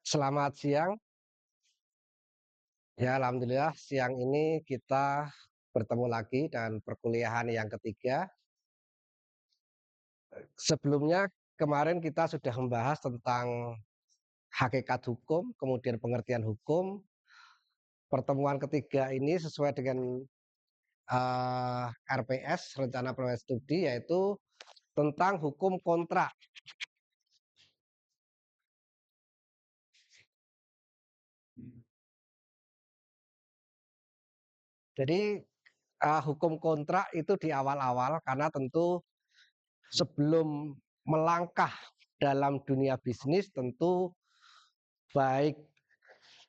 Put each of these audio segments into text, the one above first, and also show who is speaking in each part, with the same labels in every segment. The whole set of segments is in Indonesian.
Speaker 1: Selamat siang. Ya, alhamdulillah siang ini kita bertemu lagi dan perkuliahan yang ketiga. Sebelumnya kemarin kita sudah membahas tentang hakikat hukum, kemudian pengertian hukum. Pertemuan ketiga ini sesuai dengan RPS, Rencana Proses Studi, yaitu tentang hukum kontrak. Jadi hukum kontrak itu di awal-awal karena tentu sebelum melangkah dalam dunia bisnis tentu baik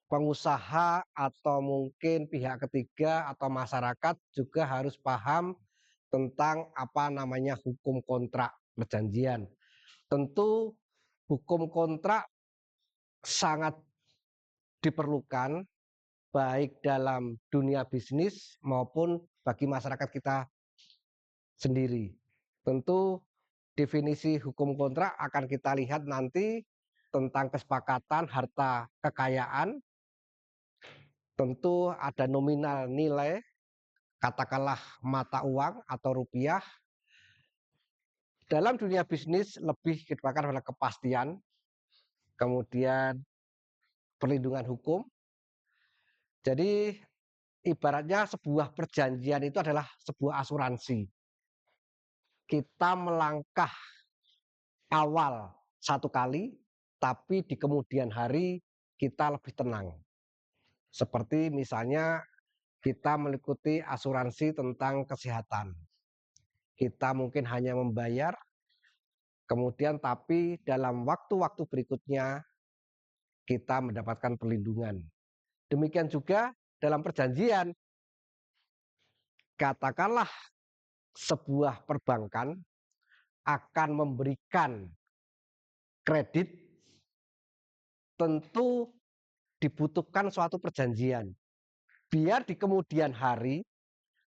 Speaker 1: pengusaha atau mungkin pihak ketiga atau masyarakat juga harus paham tentang apa namanya hukum kontrak perjanjian. Tentu hukum kontrak sangat diperlukan baik dalam dunia bisnis maupun bagi masyarakat kita sendiri. Tentu definisi hukum kontrak akan kita lihat nanti tentang kesepakatan harta kekayaan. Tentu ada nominal nilai, katakanlah mata uang atau rupiah. Dalam dunia bisnis lebih kita pada kepastian, kemudian perlindungan hukum. Jadi ibaratnya sebuah perjanjian itu adalah sebuah asuransi. Kita melangkah awal satu kali, tapi di kemudian hari kita lebih tenang. Seperti misalnya kita mengikuti asuransi tentang kesehatan. Kita mungkin hanya membayar, kemudian tapi dalam waktu-waktu berikutnya kita mendapatkan perlindungan. Demikian juga dalam perjanjian, katakanlah sebuah perbankan akan memberikan kredit, tentu dibutuhkan suatu perjanjian. Biar di kemudian hari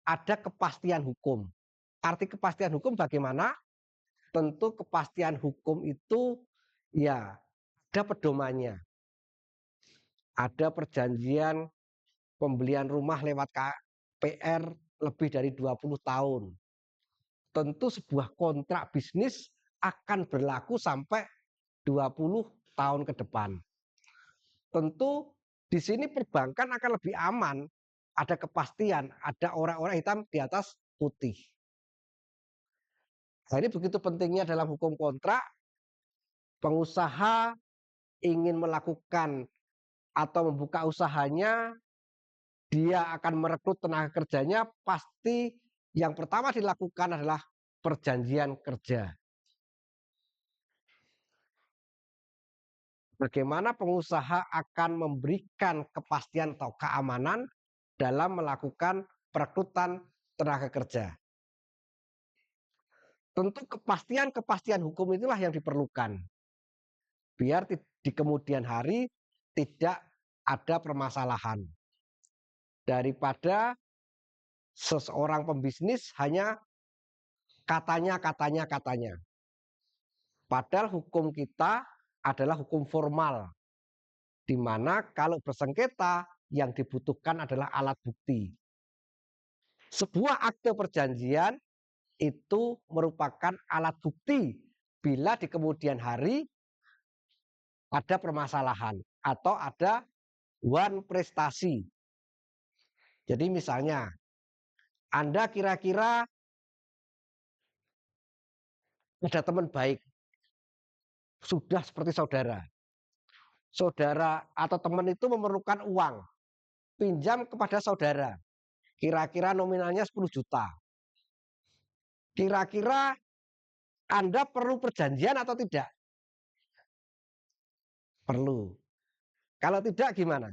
Speaker 1: ada kepastian hukum. Arti kepastian hukum bagaimana? Tentu kepastian hukum itu ya ada pedomannya. Ada perjanjian pembelian rumah lewat KPR lebih dari 20 tahun. Tentu sebuah kontrak bisnis akan berlaku sampai 20 tahun ke depan. Tentu di sini perbankan akan lebih aman, ada kepastian, ada orang-orang hitam di atas putih. Nah, ini begitu pentingnya dalam hukum kontrak. Pengusaha ingin melakukan atau membuka usahanya, dia akan merekrut tenaga kerjanya, pasti yang pertama dilakukan adalah perjanjian kerja. Bagaimana pengusaha akan memberikan kepastian atau keamanan dalam melakukan perekrutan tenaga kerja. Tentu kepastian hukum itulah yang diperlukan. Biar di kemudian hari tidak ada permasalahan. Daripada seseorang pembisnis hanya katanya. Padahal hukum kita adalah hukum formal, di mana kalau bersengketa yang dibutuhkan adalah alat bukti. Sebuah akte perjanjian itu merupakan alat bukti bila di kemudian hari ada permasalahan atau ada wan prestasi. Jadi misalnya, Anda kira-kira ada teman baik, sudah seperti saudara. Saudara atau teman itu memerlukan uang, pinjam kepada saudara. Kira-kira nominalnya 10 juta. Kira-kira Anda perlu perjanjian atau tidak? Perlu. Kalau tidak gimana?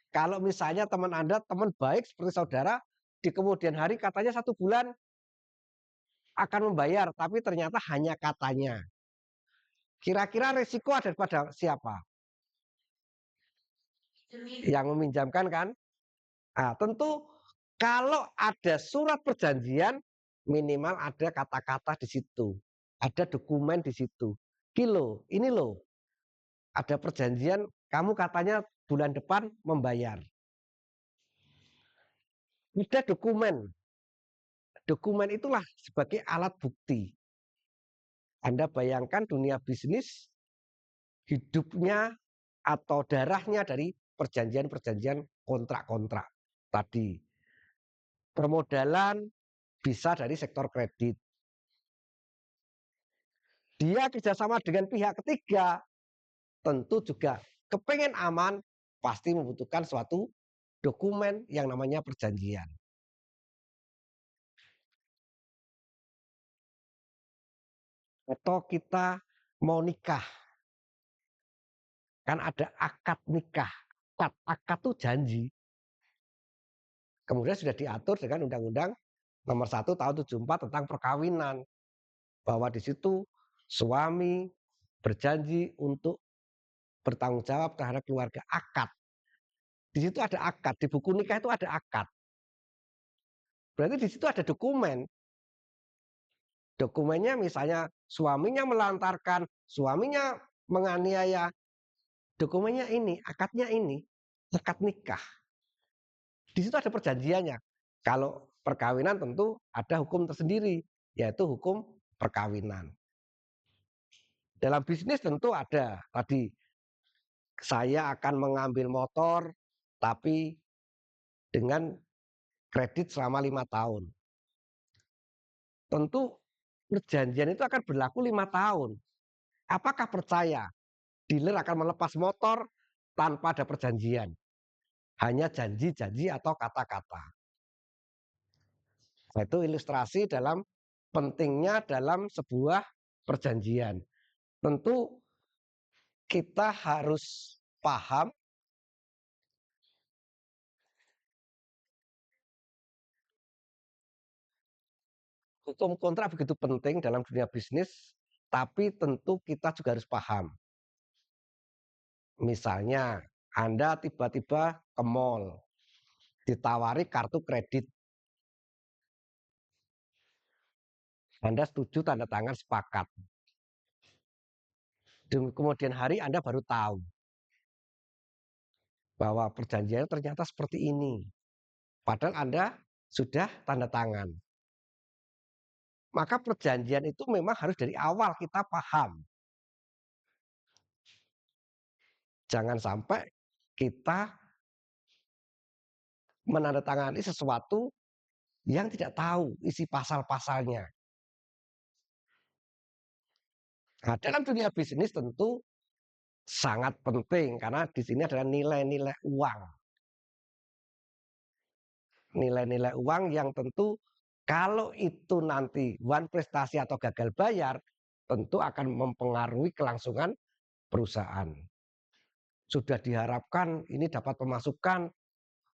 Speaker 1: Kalau misalnya teman Anda teman baik seperti saudara, di kemudian hari katanya 1 bulan akan membayar, tapi ternyata hanya katanya. Kira-kira resiko ada pada siapa? Yang meminjamkan kan? Nah, tentu kalau ada surat perjanjian, minimal ada kata-kata di situ. Ada dokumen di situ. Ini loh. ada perjanjian, kamu katanya bulan depan membayar. Ada dokumen. Dokumen itulah sebagai alat bukti. Anda bayangkan dunia bisnis hidupnya atau darahnya dari perjanjian-perjanjian kontrak-kontrak tadi. Permodalan bisa dari sektor kredit. Dia kerjasama dengan pihak ketiga, tentu juga kepengen aman, pasti membutuhkan suatu dokumen yang namanya perjanjian. Atau kita mau nikah, kan ada akad nikah. Akad itu janji. Kemudian sudah diatur dengan Undang-Undang Nomor 1 Tahun 74 tentang perkawinan, bahwa di situ suami berjanji untuk bertanggung jawab terhadap keluarga. Akad. Di situ ada akad, di buku nikah itu ada akad. Berarti di situ ada dokumen. Dokumennya misalnya suaminya melantarkan, suaminya menganiaya. Dokumennya ini, akadnya ini, akad nikah. Di situ ada perjanjiannya. Kalau perkawinan tentu ada hukum tersendiri, yaitu hukum perkawinan. Dalam bisnis tentu ada tadi, saya akan mengambil motor tapi dengan kredit selama 5 tahun. Tentu perjanjian itu akan berlaku 5 tahun. Apakah percaya dealer akan melepas motor tanpa ada perjanjian? Hanya janji-janji atau kata-kata. Nah, itu ilustrasi dalam pentingnya dalam sebuah perjanjian. Tentu kita harus paham hukum kontrak begitu penting dalam dunia bisnis, tapi tentu kita juga harus paham. Misalnya, Anda tiba-tiba ke mall, ditawari kartu kredit. Anda setuju, tanda tangan, sepakat. Kemudian hari Anda baru tahu bahwa perjanjiannya ternyata seperti ini. Padahal Anda sudah tanda tangan. Maka perjanjian itu memang harus dari awal kita paham. Jangan sampai kita menandatangani sesuatu yang tidak tahu isi pasal-pasalnya. Nah, dalam dunia bisnis tentu sangat penting karena di sini adalah nilai-nilai uang. Nilai-nilai uang yang tentu kalau itu nanti prestasi atau gagal bayar, tentu akan mempengaruhi kelangsungan perusahaan. Sudah diharapkan ini dapat pemasukan,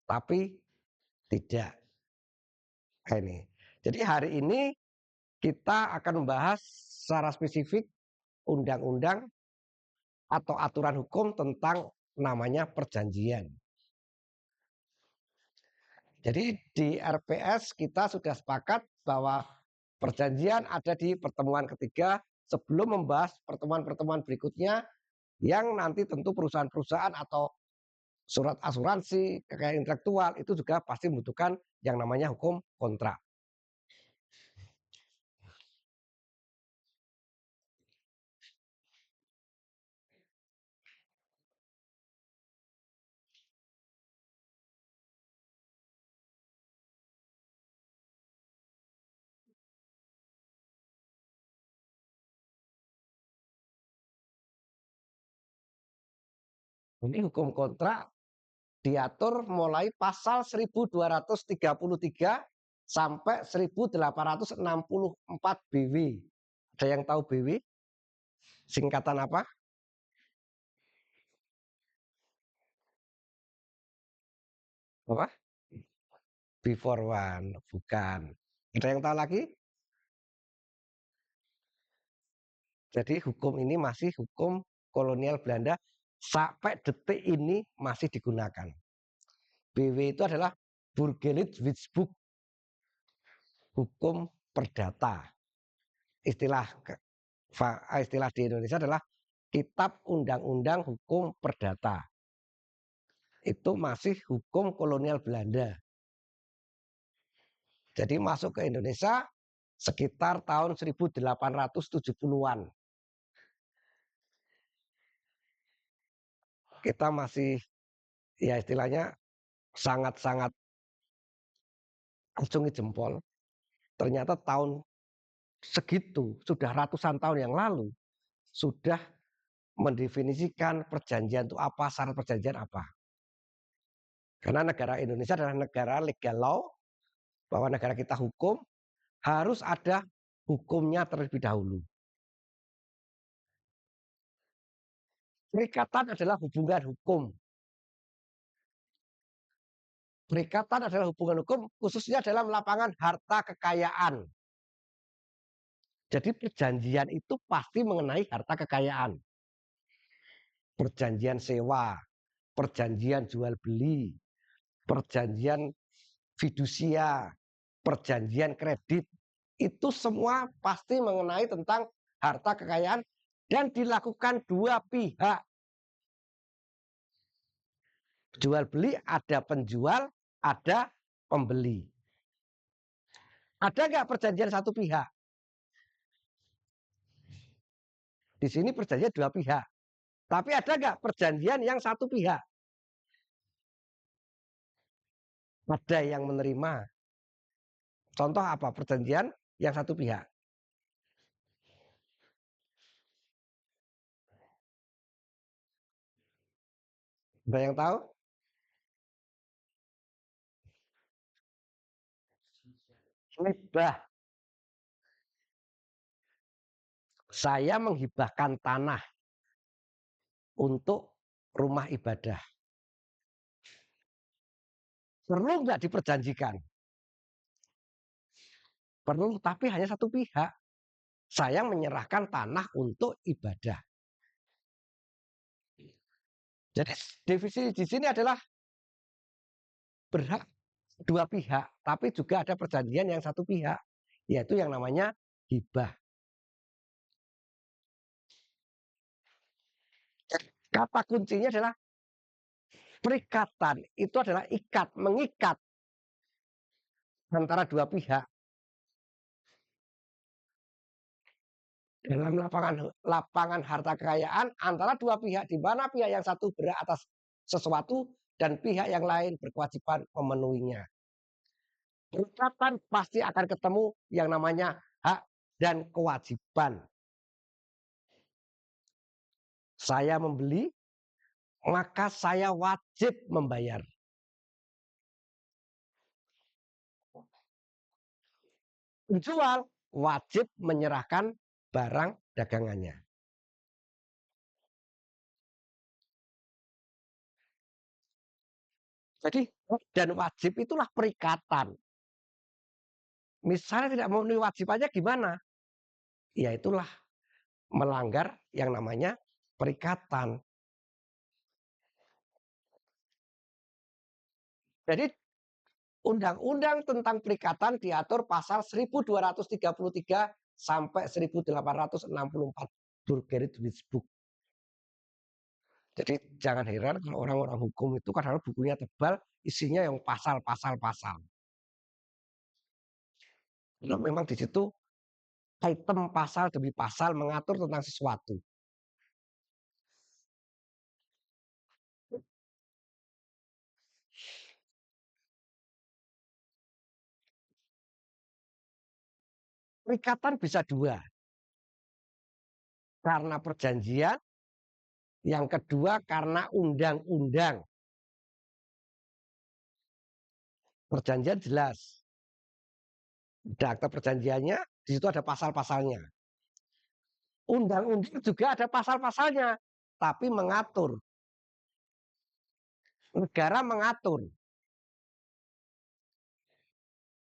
Speaker 1: tapi tidak. Ini. Jadi hari ini kita akan membahas secara spesifik undang-undang atau aturan hukum tentang namanya perjanjian. Jadi di RPS kita sudah sepakat bahwa perjanjian ada di pertemuan ketiga sebelum membahas pertemuan-pertemuan berikutnya yang nanti tentu perusahaan-perusahaan atau surat asuransi, kekayaan intelektual itu juga pasti membutuhkan yang namanya hukum kontrak. Ini hukum kontrak diatur mulai pasal 1233 sampai 1864 BW. Ada yang tahu BW? Singkatan apa? Apa? Before one, bukan. Ada yang tahu lagi? Jadi hukum ini masih hukum kolonial Belanda sampai detik ini masih digunakan. BW itu adalah Burgerlijk Wetboek, hukum perdata. Istilah di Indonesia adalah Kitab Undang-Undang Hukum Perdata. Itu masih hukum kolonial Belanda. Jadi masuk ke Indonesia sekitar tahun 1870-an. Kita masih ya istilahnya sangat-sangat acungi jempol. Ternyata tahun segitu, sudah ratusan tahun yang lalu, sudah mendefinisikan perjanjian itu apa, syarat perjanjian apa. Karena negara Indonesia adalah negara legal law, bahwa negara kita hukum, harus ada hukumnya terlebih dahulu. Perikatan adalah hubungan hukum. Perikatan adalah hubungan hukum, khususnya dalam lapangan harta kekayaan. Jadi perjanjian itu pasti mengenai harta kekayaan. Perjanjian sewa, perjanjian jual beli, perjanjian fidusia, perjanjian kredit, itu semua pasti mengenai tentang harta kekayaan dan dilakukan dua pihak. Jual beli ada penjual, ada pembeli. Ada nggak perjanjian satu pihak? Di sini perjanjian dua pihak. Tapi ada nggak perjanjian yang satu pihak? Ada yang menerima. Contoh apa perjanjian yang satu pihak? Ada yang tahu? Hibah. Saya menghibahkan tanah untuk rumah ibadah. Perlu nggak diperjanjikan? Perlu, tapi hanya satu pihak. Saya menyerahkan tanah untuk ibadah. Jadi definisi di sini adalah berhak dua pihak, tapi juga ada perjanjian yang satu pihak, yaitu yang namanya hibah. Kata kuncinya adalah perikatan, itu adalah ikat, mengikat antara dua pihak. Dalam lapangan harta kekayaan antara dua pihak, di mana pihak yang satu berhak atas sesuatu dan pihak yang lain berkewajiban memenuhinya. Perikatan pasti akan ketemu yang namanya hak dan kewajiban. Saya membeli, maka saya wajib membayar. Penjual wajib menyerahkan barang dagangannya. Jadi dan wajib itulah perikatan. Misalnya tidak memenuhi wajibannya gimana? Ya itulah melanggar yang namanya perikatan. Jadi undang-undang tentang perikatan diatur pasal 1233 sampai 1864 Burgerich Book. Jadi jangan heran kalau orang-orang hukum itu kadang bukunya tebal, isinya yang pasal-pasal-pasal. Nah, memang di situ item pasal demi pasal mengatur tentang sesuatu. Perikatan bisa dua. Karena perjanjian, yang kedua karena undang-undang. Perjanjian jelas. Ada akta perjanjiannya, di situ ada pasal-pasalnya. Undang-undang juga ada pasal-pasalnya, tapi mengatur. Negara mengatur.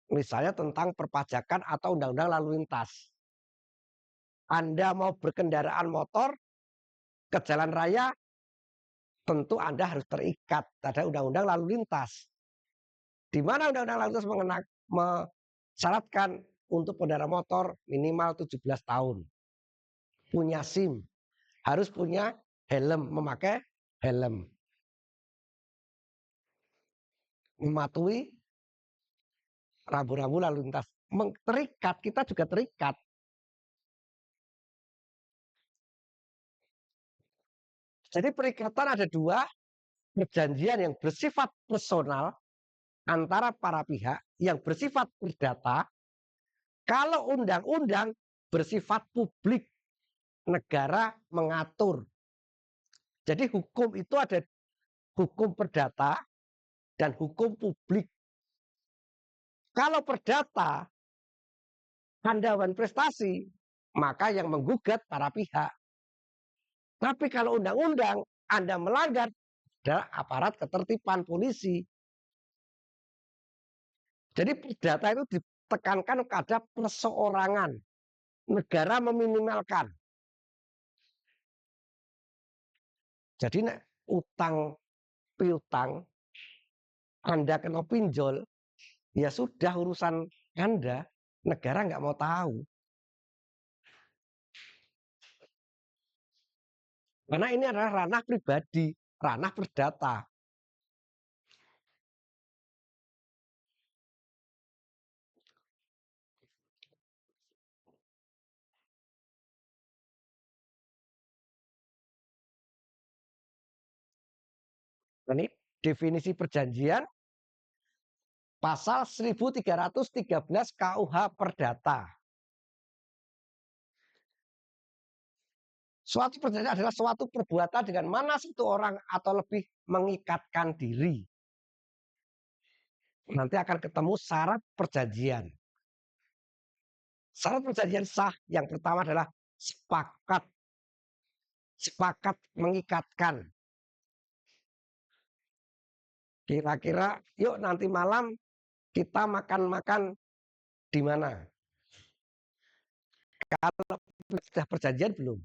Speaker 1: Misalnya tentang perpajakan atau undang-undang lalu lintas. Anda mau berkendaraan motor ke jalan raya, tentu Anda harus terikat pada undang-undang lalu lintas. Di mana undang-undang lalu lintas mensyaratkan untuk pengendara motor minimal 17 tahun. Punya SIM. harus punya helm, memakai helm. Mematuhi rambu-rambu lalu lintas. Terikat, kita juga terikat. Jadi perikatan ada dua, perjanjian yang bersifat personal antara para pihak yang bersifat perdata. Kalau undang-undang bersifat publik, negara mengatur. Jadi hukum itu ada hukum perdata dan hukum publik. Kalau perdata, pandangan prestasi, maka yang menggugat para pihak. Tapi kalau undang-undang Anda melanggar, adalah aparat ketertiban polisi. Jadi perdata itu ditekankan pada perseorangan. Negara meminimalkan. Jadi utang piutang, Anda kena pinjol, ya sudah urusan Anda, negara nggak mau tahu. Karena ini adalah ranah pribadi, ranah perdata. Ini definisi perjanjian pasal 1313 KUH Perdata. Suatu perjanjian adalah suatu perbuatan dengan mana satu orang atau lebih mengikatkan diri. Nanti akan ketemu syarat perjanjian. Syarat perjanjian sah yang pertama adalah sepakat. Sepakat mengikatkan. Kira-kira yuk nanti malam kita makan-makan di mana? Kalau sudah perjanjian belum?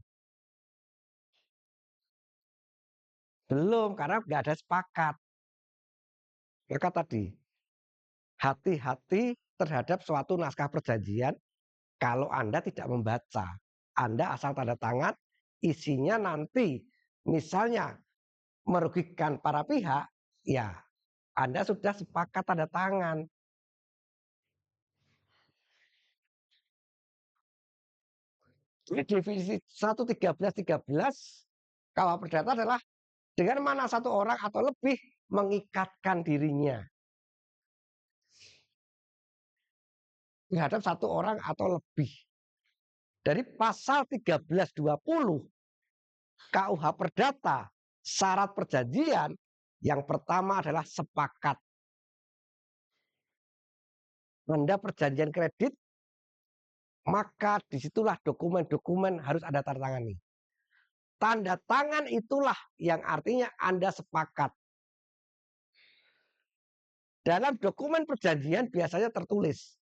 Speaker 1: Belum, karena nggak ada sepakat. Maka tadi, hati-hati terhadap suatu naskah perjanjian kalau Anda tidak membaca. Anda asal tanda tangan, isinya nanti misalnya merugikan para pihak, ya Anda sudah sepakat tanda tangan. Definisi 11313 KUH Perdata adalah dengan mana satu orang atau lebih mengikatkan dirinya terhadap satu orang atau lebih. Dari pasal 1320 KUH Perdata, syarat perjanjian yang pertama adalah sepakat. Anda perjanjian kredit, maka disitulah dokumen-dokumen harus ada tanda tangan nih. Tanda tangan itulah yang artinya Anda sepakat. Dalam dokumen perjanjian biasanya tertulis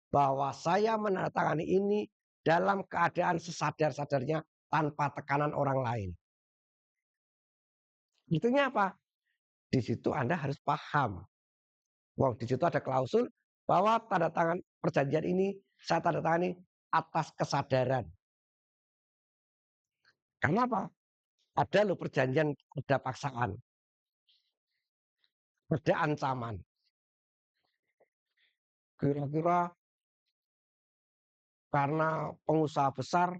Speaker 1: bahwa saya menandatangani ini dalam keadaan sesadar-sadarnya tanpa tekanan orang lain. Artinya apa? Di situ Anda harus paham. Wow, di situ ada klausul bahwa tanda tangan perjanjian ini saya tanda tangani atas kesadaran. Karena apa? Ada loh perjanjian ada paksaan. Ada ancaman. Kira-kira karena pengusaha besar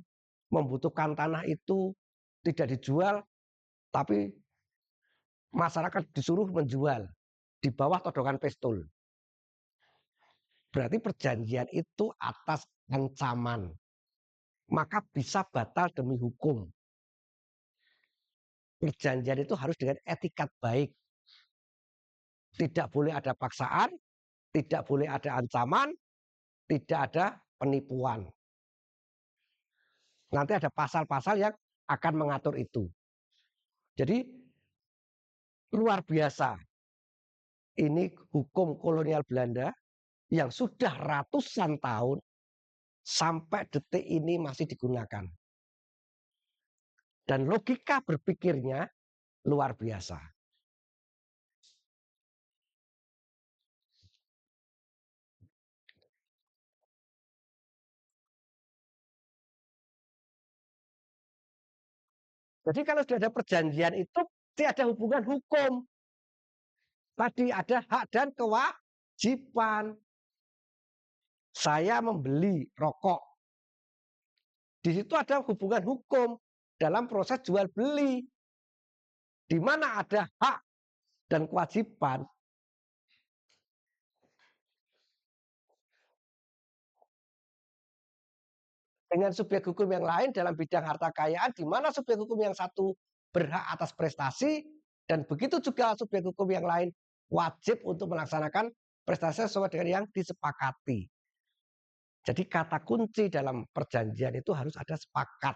Speaker 1: membutuhkan tanah itu tidak dijual, tapi masyarakat disuruh menjual di bawah todongan pistol. Berarti perjanjian itu atas ancaman. Maka bisa batal demi hukum. Perjanjian itu harus dengan etikat baik. Tidak boleh ada paksaan, tidak boleh ada ancaman, tidak ada penipuan. Nanti ada pasal-pasal yang akan mengatur itu. Jadi luar biasa. Ini hukum kolonial Belanda yang sudah ratusan tahun sampai detik ini masih digunakan. Dan logika berpikirnya luar biasa. Jadi kalau sudah ada perjanjian itu tidak ada hubungan hukum. Tadi ada hak dan kewajiban. Saya membeli rokok. Di situ ada hubungan hukum dalam proses jual beli. Di mana ada hak dan kewajiban. Dengan subjek hukum yang lain dalam bidang harta kekayaan, di mana subjek hukum yang satu berhak atas prestasi, dan begitu juga subjek hukum yang lain wajib untuk melaksanakan prestasi sesuai dengan yang disepakati. Jadi kata kunci dalam perjanjian itu harus ada sepakat.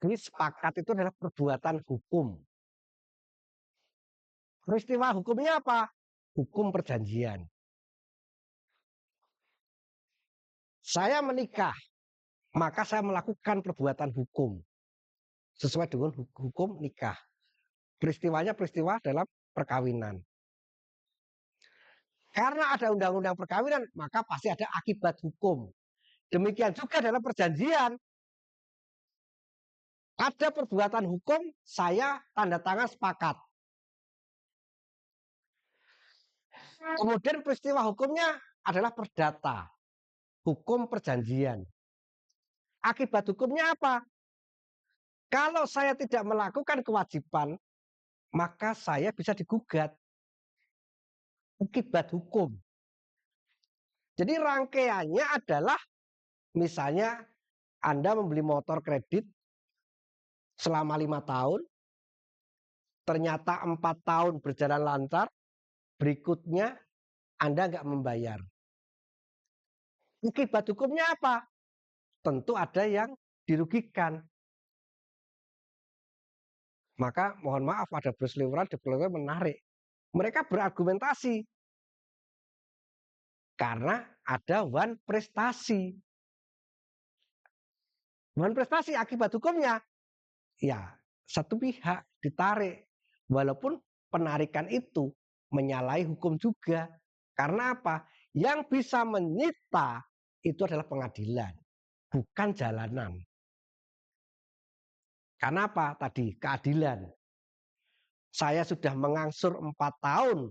Speaker 1: Jadi sepakat itu adalah perbuatan hukum. Peristiwa hukumnya apa? Hukum perjanjian. Saya menikah, maka saya melakukan perbuatan hukum sesuai dengan hukum nikah. Peristiwanya peristiwa dalam perkawinan. Karena ada undang-undang perkawinan, maka pasti ada akibat hukum. Demikian juga dalam perjanjian. Ada perbuatan hukum, saya tanda tangan sepakat. Kemudian peristiwa hukumnya adalah perdata, hukum perjanjian. Akibat hukumnya apa? Kalau saya tidak melakukan kewajiban, maka saya bisa digugat. Akibat hukum. Jadi rangkaiannya adalah misalnya Anda membeli motor kredit selama 5 tahun, ternyata 4 tahun berjalan lancar, berikutnya Anda nggak membayar. Akibat hukumnya apa? Tentu ada yang dirugikan. Maka mohon maaf ada berseliweran, developer menarik. Mereka berargumentasi karena ada wan prestasi. Wan prestasi akibat hukumnya, ya satu pihak ditarik. Walaupun penarikan itu menyalahi hukum juga. Karena apa? Yang bisa menyita itu adalah pengadilan, bukan jalanan. Karena apa? Tadi keadilan. Saya sudah mengangsur 4 tahun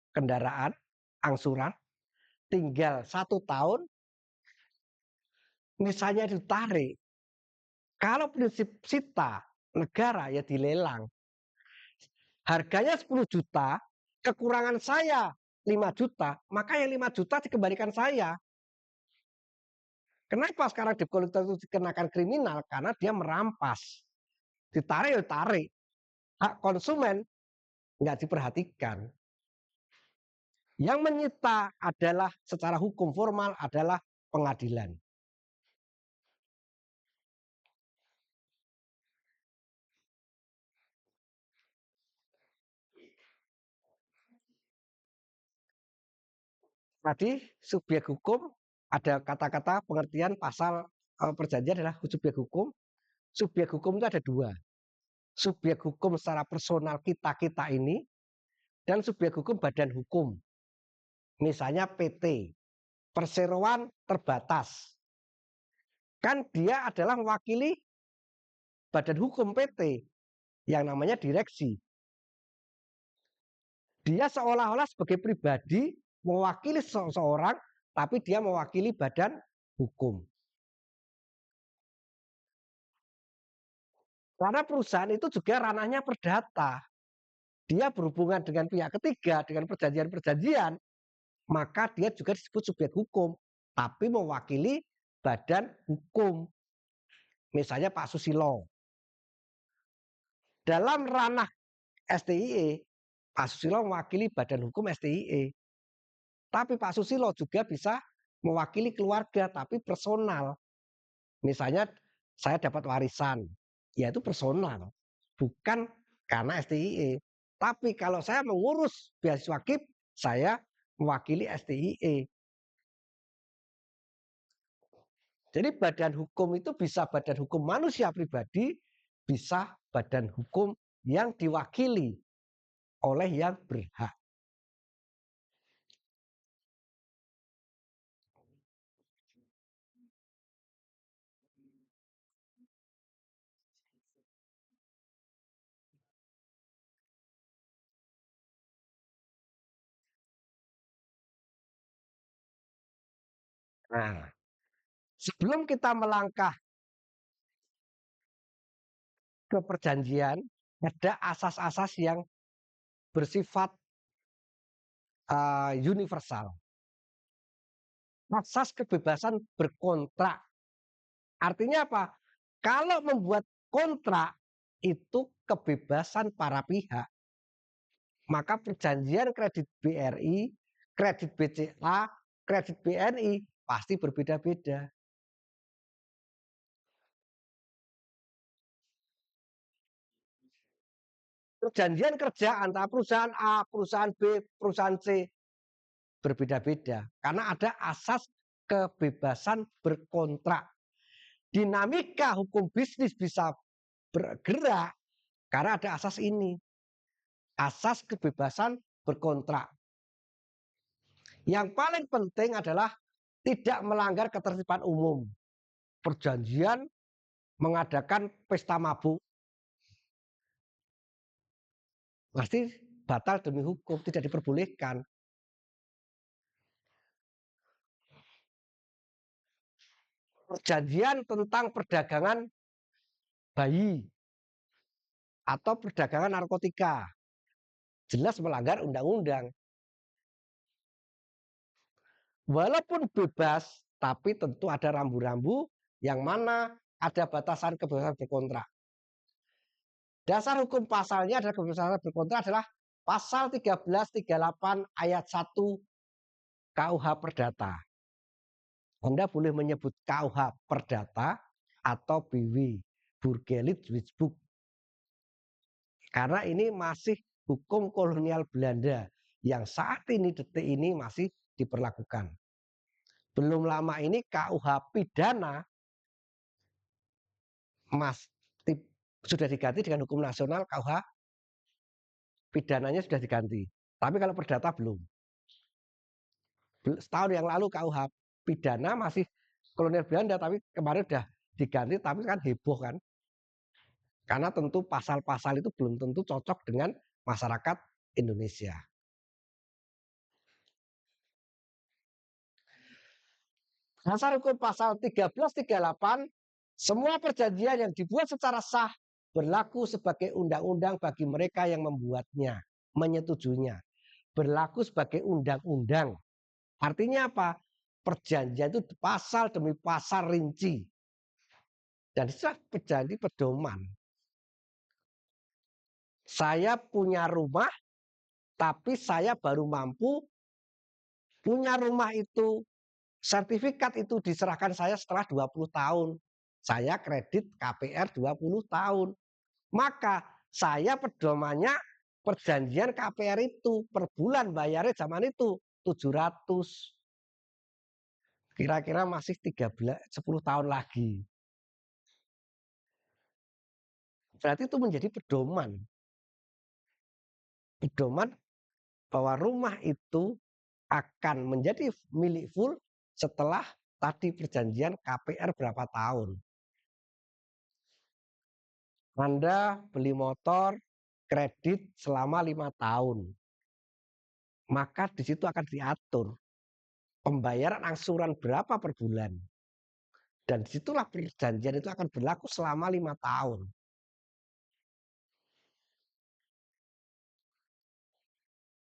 Speaker 1: kendaraan, angsuran, tinggal 1 tahun, misalnya ditarik. Kalau prinsip sita negara ya dilelang. Harganya 10 juta, kekurangan saya 5 juta, maka yang 5 juta dikembalikan saya. Kenapa sekarang debt collector itu dikenakan kriminal? Karena dia merampas. Ditarik ya tarik. Hak konsumen nggak diperhatikan. Yang menyita adalah secara hukum formal adalah pengadilan. Tadi subjek hukum ada kata-kata pengertian pasal perjanjian adalah subjek hukum. Subjek hukum itu ada 2. Subjek hukum secara personal kita ini dan subjek hukum badan hukum. Misalnya PT, perseroan terbatas. Kan dia adalah mewakili badan hukum PT yang namanya direksi. Dia seolah-olah sebagai pribadi mewakili seseorang, tapi dia mewakili badan hukum. Karena perusahaan itu juga ranahnya perdata. Dia berhubungan dengan pihak ketiga, dengan perjanjian-perjanjian, maka dia juga disebut subjek hukum. tapi mewakili badan hukum. Misalnya Pak Susilo. Dalam ranah STIE, Pak Susilo mewakili badan hukum STIE. Tapi Pak Susilo juga bisa mewakili keluarga, tapi personal. Misalnya saya dapat warisan, ya itu personal, bukan karena STIE. Tapi kalau saya mengurus beasiswa KIP, saya mewakili STIE. Jadi badan hukum itu bisa badan hukum manusia pribadi, bisa badan hukum yang diwakili oleh yang berhak. Nah, sebelum kita melangkah ke perjanjian, ada asas-asas yang bersifat universal. Asas kebebasan berkontrak. Artinya apa? Kalau membuat kontrak itu kebebasan para pihak, maka perjanjian kredit BRI, kredit BCA, kredit BNI pasti berbeda-beda. Perjanjian kerja antara perusahaan A, perusahaan B, perusahaan C berbeda-beda karena ada asas kebebasan berkontrak. Dinamika hukum bisnis bisa bergerak karena ada asas ini. Asas kebebasan berkontrak. Yang paling penting adalah tidak melanggar ketertiban umum. Perjanjian mengadakan pesta mabuk pasti batal demi hukum, tidak diperbolehkan. Perjanjian tentang perdagangan bayi atau perdagangan narkotika jelas melanggar undang-undang. Walaupun bebas, tapi tentu ada rambu-rambu yang mana ada batasan kebebasan berkontrak. Dasar hukum pasalnya adalah kebebasan berkontrak adalah pasal 1338 ayat 1 KUH Perdata. Anda boleh menyebut KUH Perdata atau BW, Burgerlijk Wetboek. Karena ini masih hukum kolonial Belanda yang saat ini detik ini masih diperlakukan. Belum lama ini KUH pidana sudah diganti dengan hukum nasional. KUH pidananya sudah diganti. Tapi kalau perdata belum. Setahun yang lalu KUH pidana masih kolonial Belanda, tapi kemarin sudah diganti, tapi kan heboh kan. Karena tentu pasal-pasal itu belum tentu cocok dengan masyarakat Indonesia. Dasar hukum pasal 1338, semua perjanjian yang dibuat secara sah berlaku sebagai undang-undang bagi mereka yang membuatnya, menyetujuinya. Berlaku sebagai undang-undang. Artinya apa? Perjanjian itu pasal demi pasal rinci. Dan itu menjadi pedoman. Saya punya rumah, tapi saya baru mampu punya rumah itu. Sertifikat itu diserahkan saya setelah 20 tahun. Saya kredit KPR 20 tahun. Maka saya pedomannya perjanjian KPR itu per bulan bayarnya zaman itu 700. Kira-kira masih 10 tahun lagi. Berarti itu menjadi pedoman. Pedoman bahwa rumah itu akan menjadi milik full setelah tadi perjanjian KPR berapa tahun. Anda beli motor kredit selama 5 tahun. Maka di situ akan diatur pembayaran angsuran berapa per bulan. Dan disitulah perjanjian itu akan berlaku selama 5 tahun.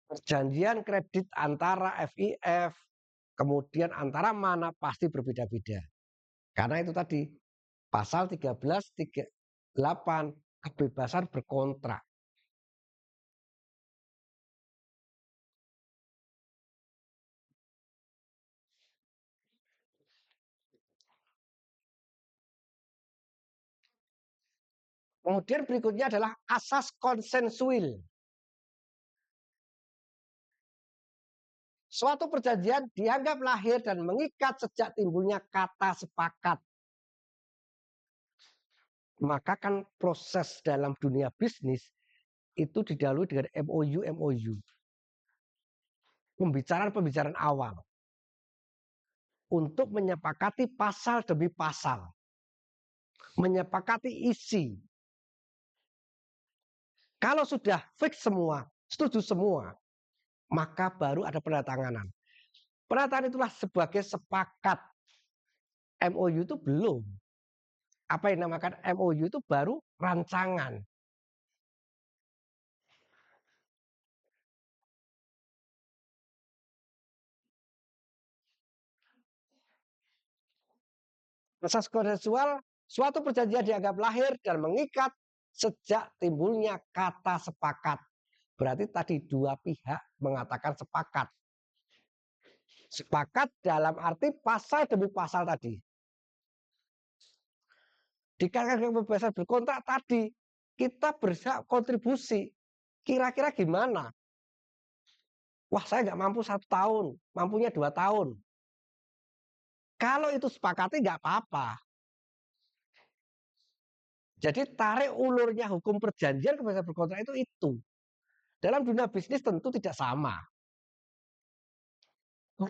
Speaker 1: Perjanjian kredit antara FIF, Kemudian antara mana pasti berbeda-beda. Karena itu tadi pasal 1338 kebebasan berkontrak. Kemudian berikutnya adalah asas konsensuil. Suatu perjanjian dianggap lahir dan mengikat sejak timbulnya kata sepakat. Maka kan proses dalam dunia bisnis itu didahului dengan MOU. Pembicaraan-pembicaraan awal. Untuk menyepakati pasal demi pasal. Menyepakati isi. Kalau sudah fix semua, setuju semua, maka baru ada penandatanganan. Penandatanganan itulah sebagai sepakat. MOU itu belum. Apa yang dinamakan MOU itu baru rancangan. Asas konsensual, suatu perjanjian dianggap lahir dan mengikat sejak timbulnya kata sepakat. Berarti tadi dua pihak mengatakan sepakat. Sepakat dalam arti pasal demi pasal tadi. Dikarenakan kebebasan berkontrak tadi, kita berhak kontribusi. Kira-kira gimana? Wah, saya nggak mampu 1 tahun, mampunya 2 tahun. Kalau itu sepakati nggak apa-apa. Jadi tarik ulurnya hukum perjanjian kebebasan berkontrak itu. Dalam dunia bisnis tentu tidak sama.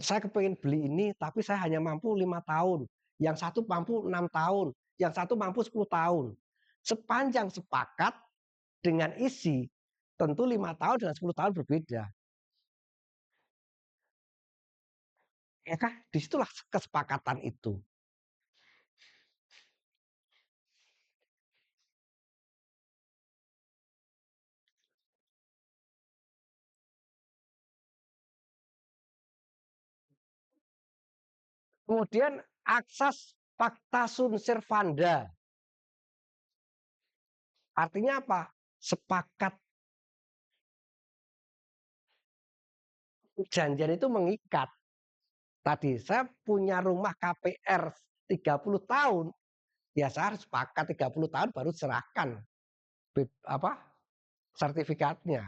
Speaker 1: Saya kepengen beli ini, tapi saya hanya mampu 5 tahun. Yang satu mampu 6 tahun. Yang satu mampu 10 tahun. Sepanjang sepakat dengan isi, tentu 5 tahun dan 10 tahun berbeda. Ya kan? Disitulah kesepakatan itu. Kemudian asas pacta sunt servanda. Artinya apa? Sepakat. Perjanjian itu mengikat. Tadi saya punya rumah KPR 30 tahun, ya saya harus sepakat 30 tahun baru serahkan sertifikatnya.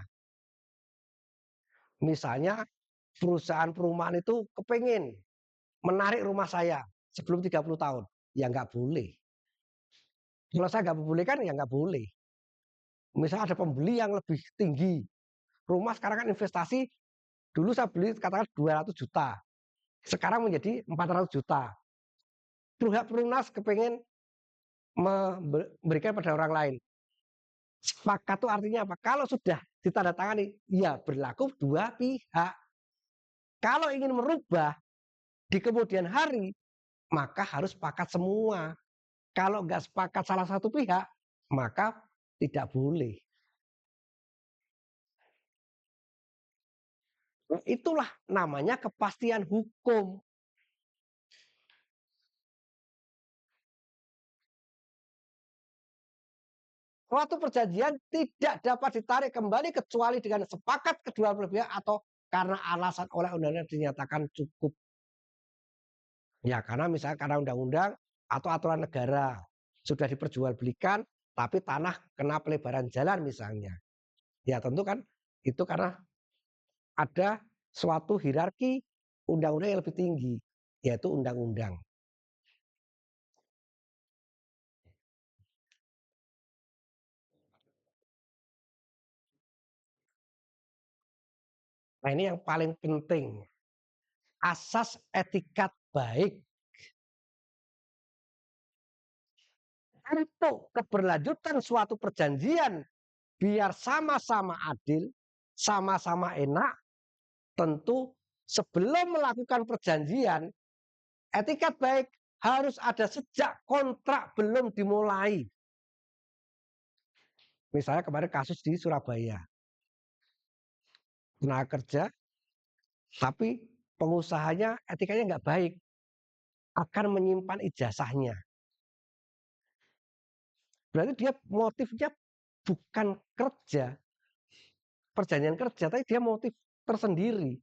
Speaker 1: Misalnya perusahaan perumahan itu kepengen menarik rumah saya sebelum 30 tahun. Ya nggak boleh. Kalau saya nggak membolehkan, ya nggak boleh. Misalnya ada pembeli yang lebih tinggi. Rumah sekarang kan investasi, dulu saya beli katakan 200 juta. Sekarang menjadi 400 juta. Pihak pelunas kepengen memberikan pada orang lain. Sepakat itu artinya apa? Kalau sudah ditandatangani, ya berlaku dua pihak. Kalau ingin merubah di kemudian hari, maka harus sepakat semua. Kalau nggak sepakat salah satu pihak, maka tidak boleh. Nah, itulah namanya kepastian hukum. Suatu perjanjian tidak dapat ditarik kembali kecuali dengan sepakat kedua belah pihak atau karena alasan oleh undang-undang dinyatakan cukup. Ya, karena misalnya karena undang-undang atau aturan negara sudah diperjualbelikan, tapi tanah kena pelebaran jalan misalnya. Ya tentu kan itu karena ada suatu hierarki undang-undang yang lebih tinggi, yaitu undang-undang. Nah ini yang paling penting. Asas etikat baik. Untuk keberlanjutan suatu perjanjian biar sama-sama adil, sama-sama enak, tentu sebelum melakukan perjanjian, etikat baik harus ada sejak kontrak belum dimulai. Misalnya kemarin kasus di Surabaya. Tenaga kerja, tapi pengusahanya etikanya nggak baik, akan menyimpan ijazahnya. Berarti dia motifnya bukan kerja, perjanjian kerja, tapi dia motif tersendiri.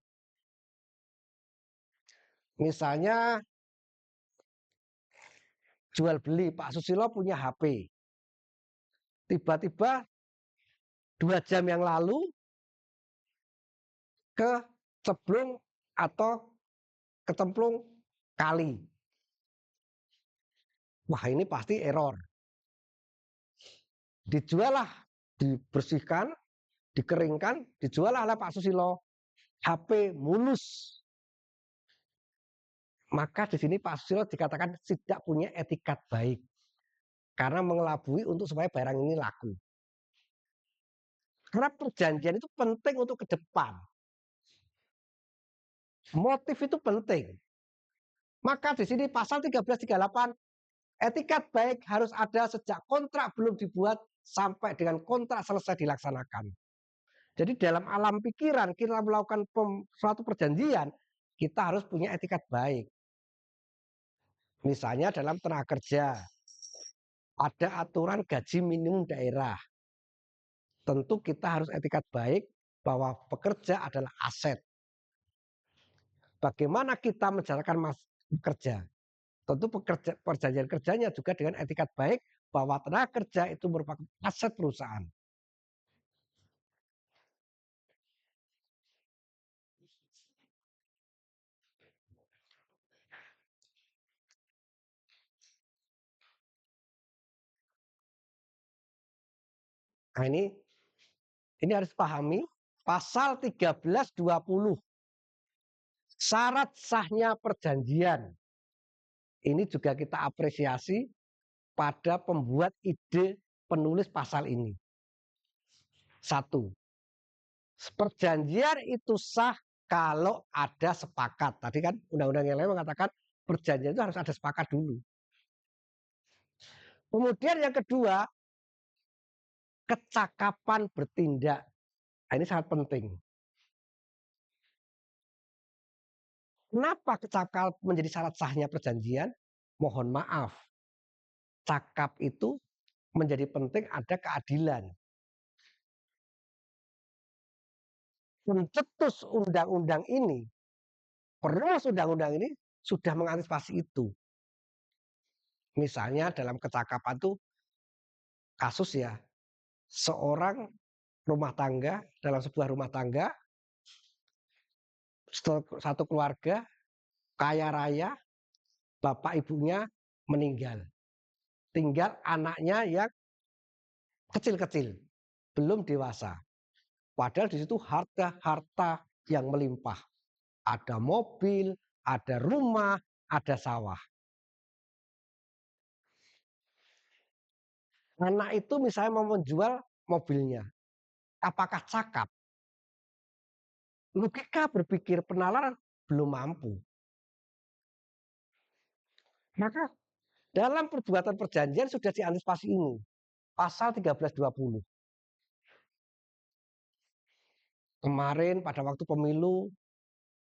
Speaker 1: Misalnya jual beli, Pak Susilo punya HP. Tiba-tiba 2 jam yang lalu ke ceblong atau kecemplung kali. Wah, ini pasti error. Dijual lah, dibersihkan, dikeringkan, dijual oleh Pak Susilo. HP mulus. Maka di sini Pak Susilo dikatakan tidak punya etikat baik. Karena mengelabui untuk supaya barang ini laku. Karena perjanjian itu penting untuk ke depan. Motif itu penting. Maka di sini pasal 1338, etikat baik harus ada sejak kontrak belum dibuat sampai dengan kontrak selesai dilaksanakan. Jadi dalam alam pikiran kita melakukan suatu perjanjian, kita harus punya etikat baik. Misalnya dalam tenaga kerja, ada aturan gaji minimum daerah. Tentu kita harus etikat baik bahwa pekerja adalah aset. Bagaimana kita menjalankan kerja? Tentu perjanjian kerjanya juga dengan etikat baik bahwa tenaga kerja itu merupakan aset perusahaan. Nah, ini harus pahami pasal 1320 syarat sahnya perjanjian. Ini juga kita apresiasi pada pembuat ide penulis pasal ini. 1. Perjanjian itu sah kalau ada sepakat. Tadi kan undang-undang yang lain mengatakan perjanjian itu harus ada sepakat dulu. Kemudian yang kedua, kecakapan bertindak. Nah, ini sangat penting. Kenapa kecakap menjadi syarat sahnya perjanjian? Mohon maaf, cakap itu menjadi penting ada keadilan. Pencetus undang-undang ini, perumus undang-undang ini sudah mengantisipasi itu. Misalnya dalam kecakapan itu kasus ya, seorang rumah tangga dalam sebuah rumah tangga, satu keluarga kaya raya, bapak ibunya meninggal. Tinggal anaknya yang kecil-kecil, belum dewasa. Padahal di situ harta-harta yang melimpah. Ada mobil, ada rumah, ada sawah. Anak itu misalnya mau menjual mobilnya. Apakah cakap? Logika berpikir penalaran belum mampu. Maka dalam perbuatan perjanjian sudah diantisipasi ini. Pasal 1320. Kemarin pada waktu pemilu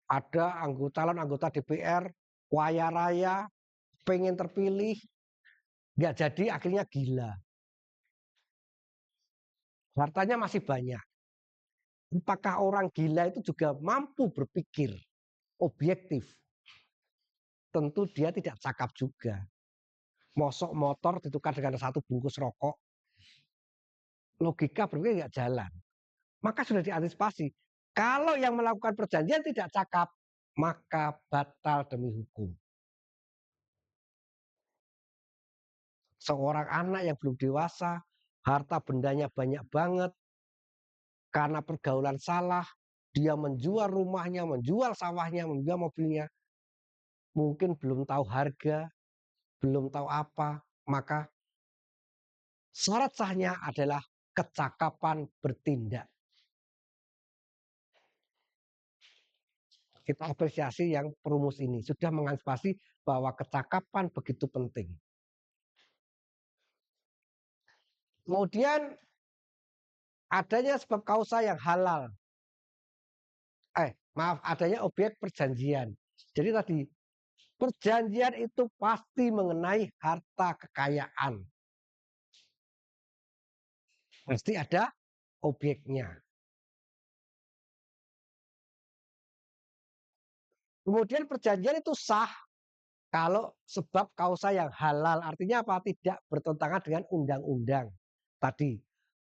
Speaker 1: ada calon anggota DPR kaya raya pengen terpilih nggak jadi akhirnya gila. Hartanya masih banyak. Apakah orang gila itu juga mampu berpikir objektif? Tentu dia tidak cakap juga. Mosok motor ditukar dengan satu bungkus rokok. Logika berpikir nggak jalan. Maka sudah diantisipasi. Kalau yang melakukan perjanjian tidak cakap, maka batal demi hukum. Seorang anak yang belum dewasa, harta bendanya banyak banget, karena pergaulan salah, dia menjual rumahnya, menjual sawahnya, menjual mobilnya, mungkin belum tahu harga, belum tahu apa, maka syarat sahnya adalah kecakapan bertindak. Kita apresiasi yang perumus ini sudah mengantisipasi bahwa kecakapan begitu penting. Kemudian adanya sebab kausa yang halal. Maaf, adanya objek perjanjian. Jadi tadi perjanjian itu pasti mengenai harta kekayaan. Pasti ada objeknya. Kemudian perjanjian itu sah kalau sebab kausa yang halal. Artinya apa? Tidak bertentangan dengan undang-undang. Tadi,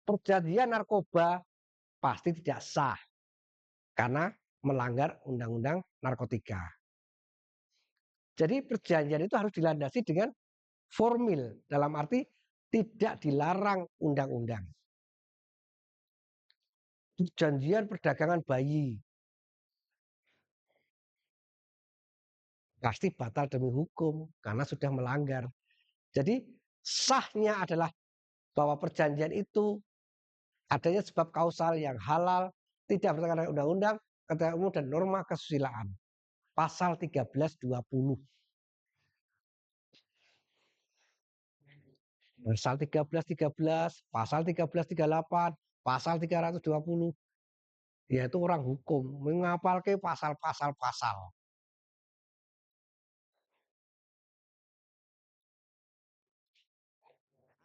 Speaker 1: perjanjian narkoba pasti tidak sah karena melanggar undang-undang narkotika. Jadi perjanjian itu harus dilandasi dengan formil, dalam arti tidak dilarang undang-undang. Perjanjian perdagangan bayi pasti batal demi hukum karena sudah melanggar. Jadi sahnya adalah bahwa perjanjian itu adanya sebab kausal yang halal, tidak bertentangan dengan undang-undang, ketentuan umum dan norma kesusilaan. Pasal 1320. Pasal 1313, pasal 1338, pasal 320, yaitu orang hukum mengapalke pasal-pasal.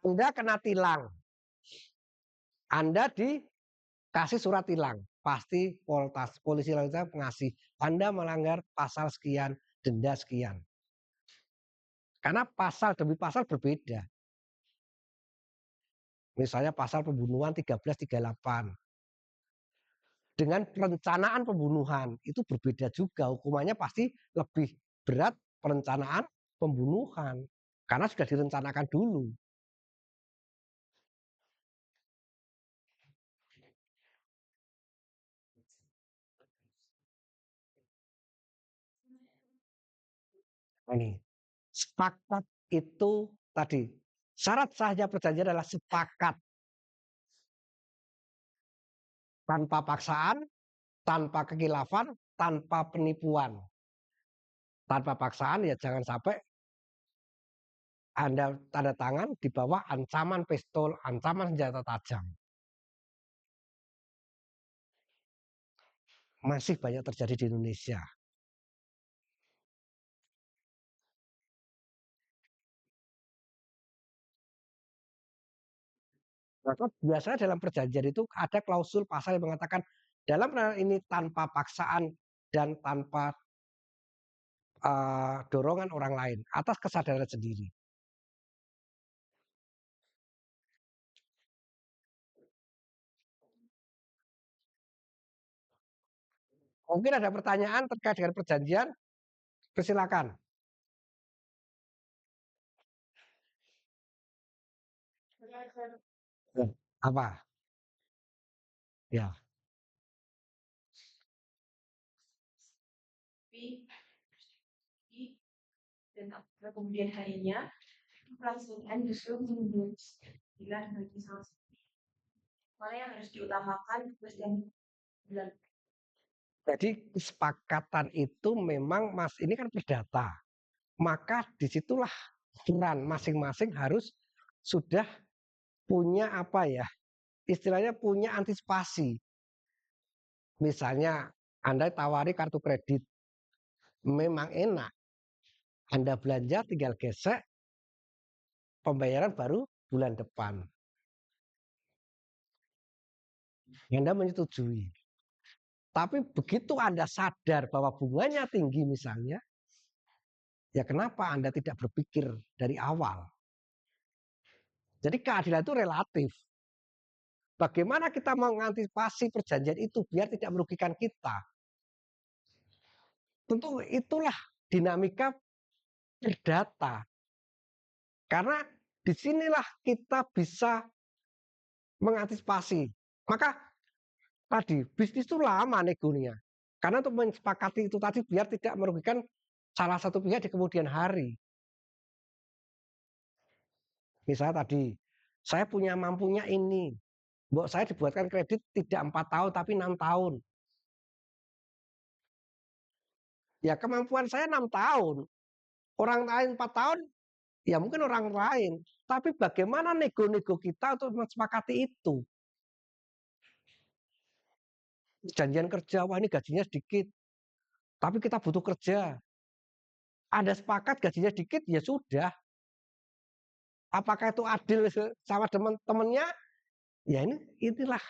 Speaker 1: Anda kena tilang, Anda dikasih surat tilang, pasti polisi lalu lintas ngasih Anda melanggar pasal sekian, denda sekian. Karena pasal demi pasal berbeda. Misalnya pasal pembunuhan 1338. Dengan perencanaan pembunuhan itu berbeda juga, hukumannya pasti lebih berat perencanaan pembunuhan karena sudah direncanakan dulu. Ini sepakat itu tadi syarat sahnya perjanjian adalah sepakat tanpa paksaan, tanpa kekilafan, tanpa penipuan. Tanpa paksaan ya jangan sampai Anda tanda tangan di bawah ancaman pistol, ancaman senjata tajam. Masih banyak terjadi di Indonesia. Maka biasanya dalam perjanjian itu ada klausul pasal yang mengatakan dalam hal ini tanpa paksaan dan tanpa dorongan orang lain atas kesadaran sendiri. Mungkin ada pertanyaan terkait dengan perjanjian, persilakan. Apa? Ya.
Speaker 2: Dan kemudian harinya pelaksanaan justru bilang bagi salah satu mana yang harus diutamakan terus yang bulan.
Speaker 1: Jadi kesepakatan itu memang Mas ini kan perdata. Maka disitulah peran masing-masing harus sudah punya apa ya? Istilahnya punya antisipasi. Misalnya Anda tawari kartu kredit. Memang enak. Anda belanja tinggal gesek, pembayaran baru bulan depan. Anda menyetujui. Tapi begitu Anda sadar bahwa bunganya tinggi misalnya, ya kenapa Anda tidak berpikir dari awal? Jadi keadilan itu relatif. Bagaimana kita mengantisipasi perjanjian itu biar tidak merugikan kita? Tentu itulah dinamika perdata. Karena disinilah kita bisa mengantisipasi. Maka tadi bisnis itu lama negonya. Karena untuk menyepakati itu tadi biar tidak merugikan salah satu pihak di kemudian hari. Misalnya tadi, saya punya mampunya ini. Mbok saya dibuatkan kredit tidak 4 tahun tapi 6 tahun. Ya kemampuan saya 6 tahun. Orang lain 4 tahun, ya mungkin orang lain. Tapi bagaimana nego-nego kita untuk mensepakati itu? Perjanjian kerja, wah ini gajinya sedikit, tapi kita butuh kerja. Anda sepakat gajinya sedikit, ya sudah. Apakah itu adil sama teman-temannya? Ya inilah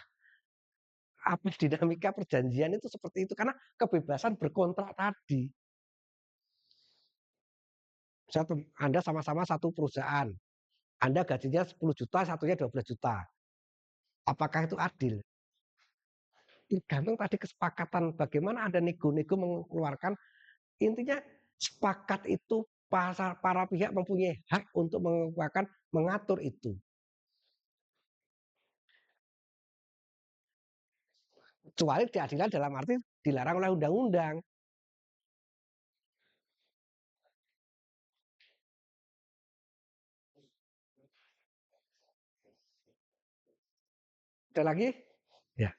Speaker 1: apa dinamika perjanjian itu seperti itu karena kebebasan berkontrak tadi. Anda sama-sama satu perusahaan, Anda gajinya 10 juta, satunya 12 juta. Apakah itu adil? Tergantung tadi kesepakatan bagaimana Anda nego-nego mengeluarkan. Intinya sepakat itu para pihak mempunyai hak untuk mengatur itu. Kecuali keadilan dalam arti dilarang oleh undang-undang. Ada lagi? Ya.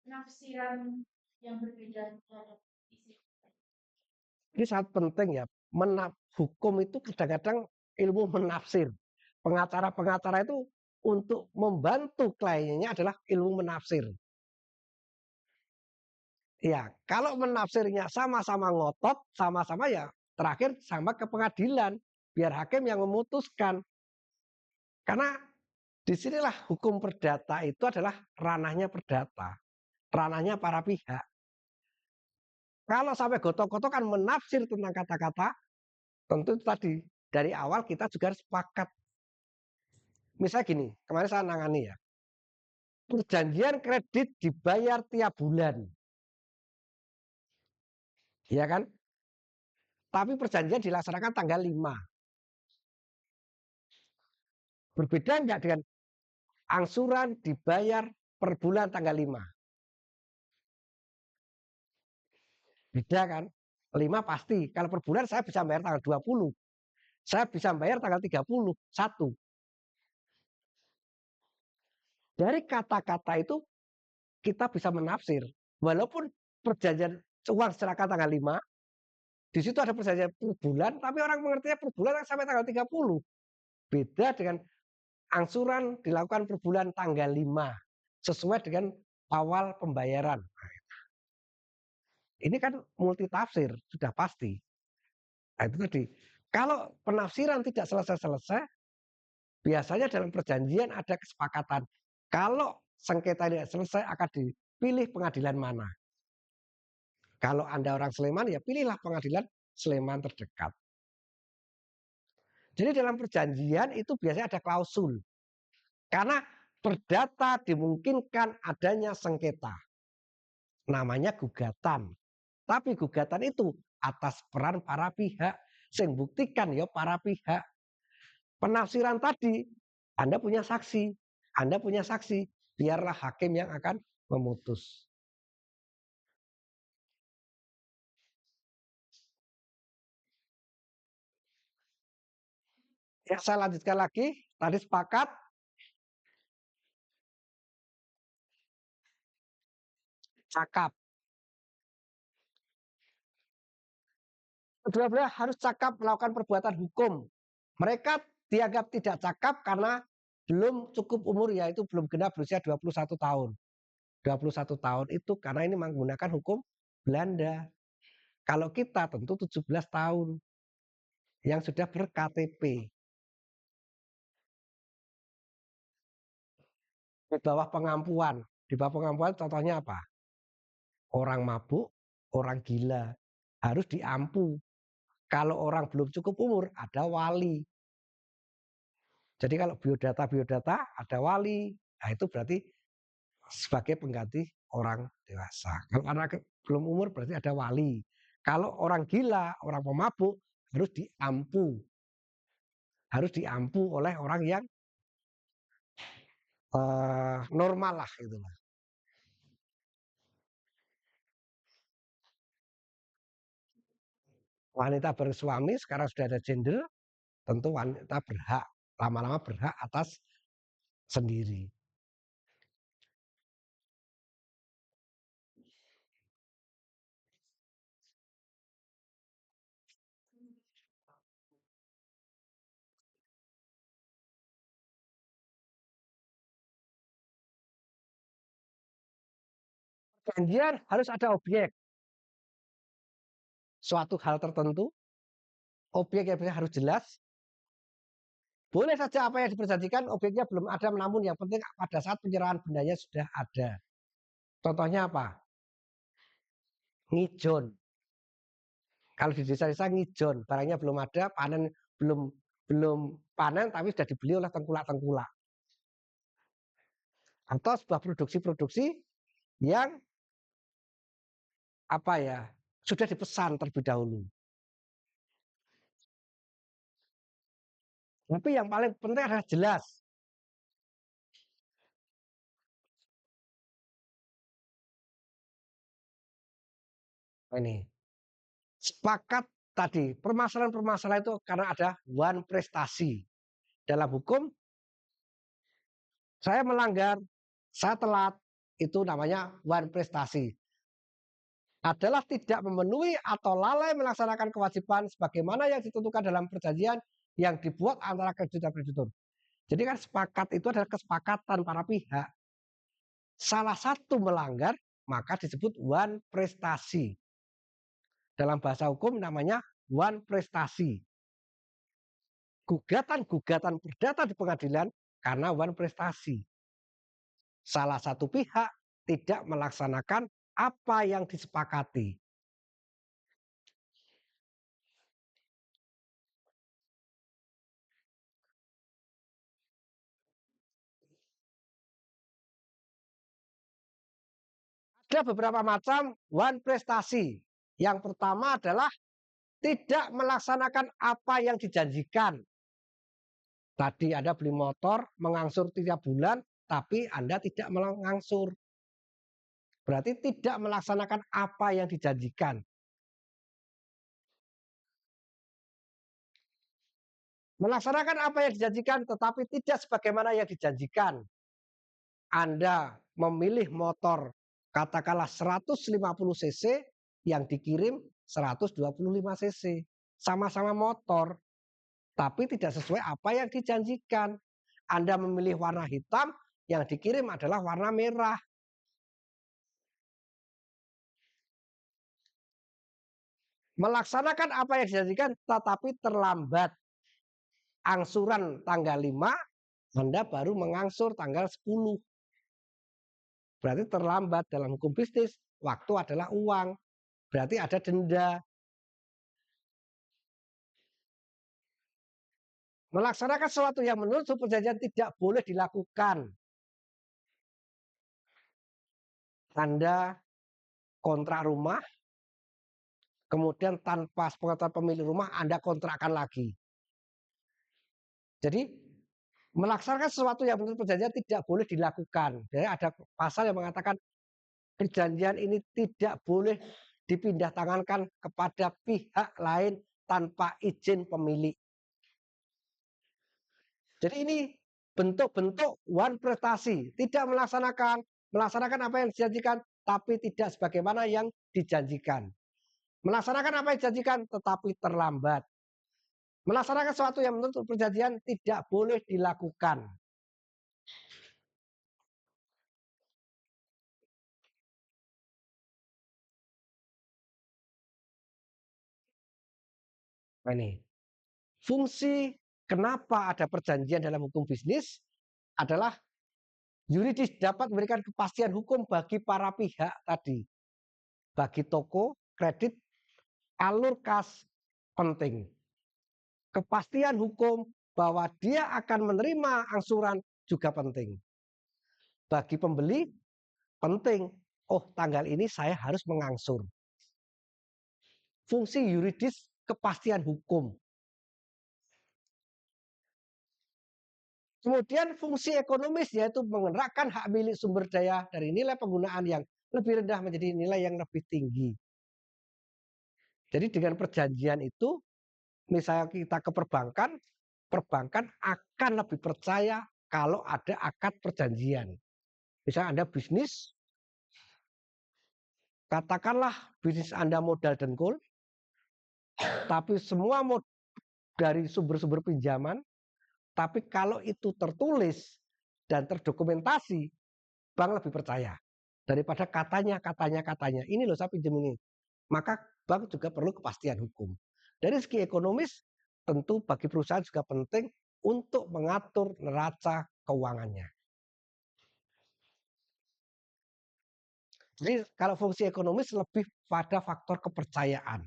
Speaker 2: Penafsiran yang berbeda terhadap isi.
Speaker 1: Ini sangat penting ya. Hukum itu kadang-kadang ilmu menafsir. Pengacara-pengacara itu untuk membantu kliennya adalah ilmu menafsir. Ya, kalau menafsirnya sama-sama ngotot, sama-sama ya terakhir sama ke pengadilan. Biar hakim yang memutuskan. Karena disinilah hukum perdata itu adalah ranahnya perdata. Ranahnya para pihak. Kalau sampai gotok-gotokan menafsir tentang kata-kata, tentu itu tadi dari awal kita juga harus sepakat. Misalnya gini, kemarin saya nangani ya, perjanjian kredit dibayar tiap bulan, ya kan? Tapi perjanjian dilaksanakan tanggal 5. Berbeda enggak dengan angsuran dibayar per bulan tanggal 5? Beda kan? 5 pasti. Kalau per bulan saya bisa bayar tanggal 20. Saya bisa bayar tanggal 30, 1. Dari kata-kata itu kita bisa menafsir. Walaupun perjanjian uang serahkan tanggal 5, di situ ada perjanjian per bulan, tapi orang mengertinya per bulan sampai tanggal 30. Beda dengan angsuran dilakukan per bulan tanggal 5 sesuai dengan awal pembayaran. Ini kan multitafsir, sudah pasti. Nah, itu tadi. Kalau penafsiran tidak selesai-selesai, biasanya dalam perjanjian ada kesepakatan. Kalau sengketa tidak selesai akan dipilih pengadilan mana. Kalau Anda orang Sleman, ya pilihlah pengadilan Sleman terdekat. Jadi dalam perjanjian itu biasanya ada klausul. Karena perdata dimungkinkan adanya sengketa. Namanya gugatan. Tapi gugatan itu atas peran para pihak. Sing buktikan ya para pihak. Penafsiran tadi, Anda punya saksi. Anda punya saksi. Biarlah hakim yang akan memutus. Ya, saya lanjutkan lagi. Tadi sepakat. Cakap. Kedua-dua harus cakap melakukan perbuatan hukum. Mereka dianggap tidak cakap karena belum cukup umur, yaitu belum genap berusia 21 tahun. 21 tahun itu karena ini menggunakan hukum Belanda. Kalau kita tentu 17 tahun yang sudah ber-KTP. Di bawah pengampuan. Di bawah pengampuan contohnya apa? Orang mabuk, orang gila. Harus diampu. Kalau orang belum cukup umur, ada wali. Jadi kalau biodata ada wali. Nah itu berarti sebagai pengganti orang dewasa. Kalau anak belum umur berarti ada wali. Kalau orang gila, orang pemabuk harus diampu. Harus diampu oleh orang yang normal lah gitu. Wanita bersuami sekarang sudah ada gender, tentu wanita berhak, lama-lama berhak atas sendiri. Perjanjian harus ada objek. Suatu hal tertentu, objek yang harus jelas. Boleh saja apa yang diperjanjikan objeknya belum ada, namun yang penting pada saat penyerahan bendanya sudah ada. Contohnya apa? Ngijon. Kalau di desa-desa ngijon, barangnya belum ada, panen belum belum panen tapi sudah dibeli oleh tengkulak-tengkulak. Atau sebuah produksi-produksi yang apa ya, sudah dipesan terlebih dahulu. Tapi yang paling penting adalah jelas. Ini sepakat tadi, permasalahan-permasalahan itu karena ada one prestasi. Dalam hukum, saya melanggar, saya telat, itu namanya one prestasi. Adalah tidak memenuhi atau lalai melaksanakan kewajiban sebagaimana yang ditentukan dalam perjanjian yang dibuat antara kreditur dan kreditur. Jadi kan sepakat itu adalah kesepakatan para pihak. Salah satu melanggar, maka disebut one prestasi. Dalam bahasa hukum namanya one prestasi. Gugatan-gugatan perdata di pengadilan karena one prestasi. Salah satu pihak tidak melaksanakan apa yang disepakati. Ada beberapa macam one prestasi. Yang pertama adalah tidak melaksanakan apa yang dijanjikan. Tadi Anda beli motor, mengangsur 3 bulan, tapi Anda tidak mengangsur. Berarti tidak melaksanakan apa yang dijanjikan. Melaksanakan apa yang dijanjikan, tetapi tidak sebagaimana yang dijanjikan. Anda memilih motor katakanlah 150 cc yang dikirim 125 cc. Sama-sama motor, tapi tidak sesuai apa yang dijanjikan. Anda memilih warna hitam, yang dikirim adalah warna merah. Melaksanakan apa yang dijanjikan tetapi terlambat. Angsuran tanggal 5, Anda baru mengangsur tanggal 10. Berarti terlambat. Dalam hukum bisnis, waktu adalah uang. Berarti ada denda. Melaksanakan sesuatu yang menurut perjanjian tidak boleh dilakukan. Anda kontrak rumah, kemudian tanpa sepengetahuan pemilik rumah Anda kontrakkan lagi. Jadi melaksanakan sesuatu yang menurut perjanjian tidak boleh dilakukan. Jadi ada pasal yang mengatakan perjanjian ini tidak boleh dipindah tangankan kepada pihak lain tanpa izin pemilik. Jadi ini bentuk-bentuk one prestasi, tidak melaksanakan apa yang dijanjikan, tapi tidak sebagaimana yang dijanjikan. Melaksanakan apa yang dijanjikan, tetapi terlambat. Melaksanakan sesuatu yang menurut perjanjian tidak boleh dilakukan. Nah ini, fungsi kenapa ada perjanjian dalam hukum bisnis adalah yuridis dapat memberikan kepastian hukum bagi para pihak tadi. Bagi toko, kredit, alur kas penting. Kepastian hukum bahwa dia akan menerima angsuran juga penting. Bagi pembeli penting, oh tanggal ini saya harus mengangsur. Fungsi yuridis kepastian hukum. Kemudian fungsi ekonomis yaitu menggerakkan hak milik sumber daya dari nilai penggunaan yang lebih rendah menjadi nilai yang lebih tinggi. Jadi dengan perjanjian itu, misalnya kita ke perbankan, perbankan akan lebih percaya kalau ada akad perjanjian. Misalnya Anda bisnis, katakanlah bisnis Anda modal dengkul, tapi semua dari sumber-sumber pinjaman, tapi kalau itu tertulis dan terdokumentasi, bank lebih percaya. daripada katanya. Ini loh saya pinjam ini. Maka bank juga perlu kepastian hukum. Dari segi ekonomis, tentu bagi perusahaan juga penting untuk mengatur neraca keuangannya. Jadi kalau fungsi ekonomis lebih pada faktor kepercayaan.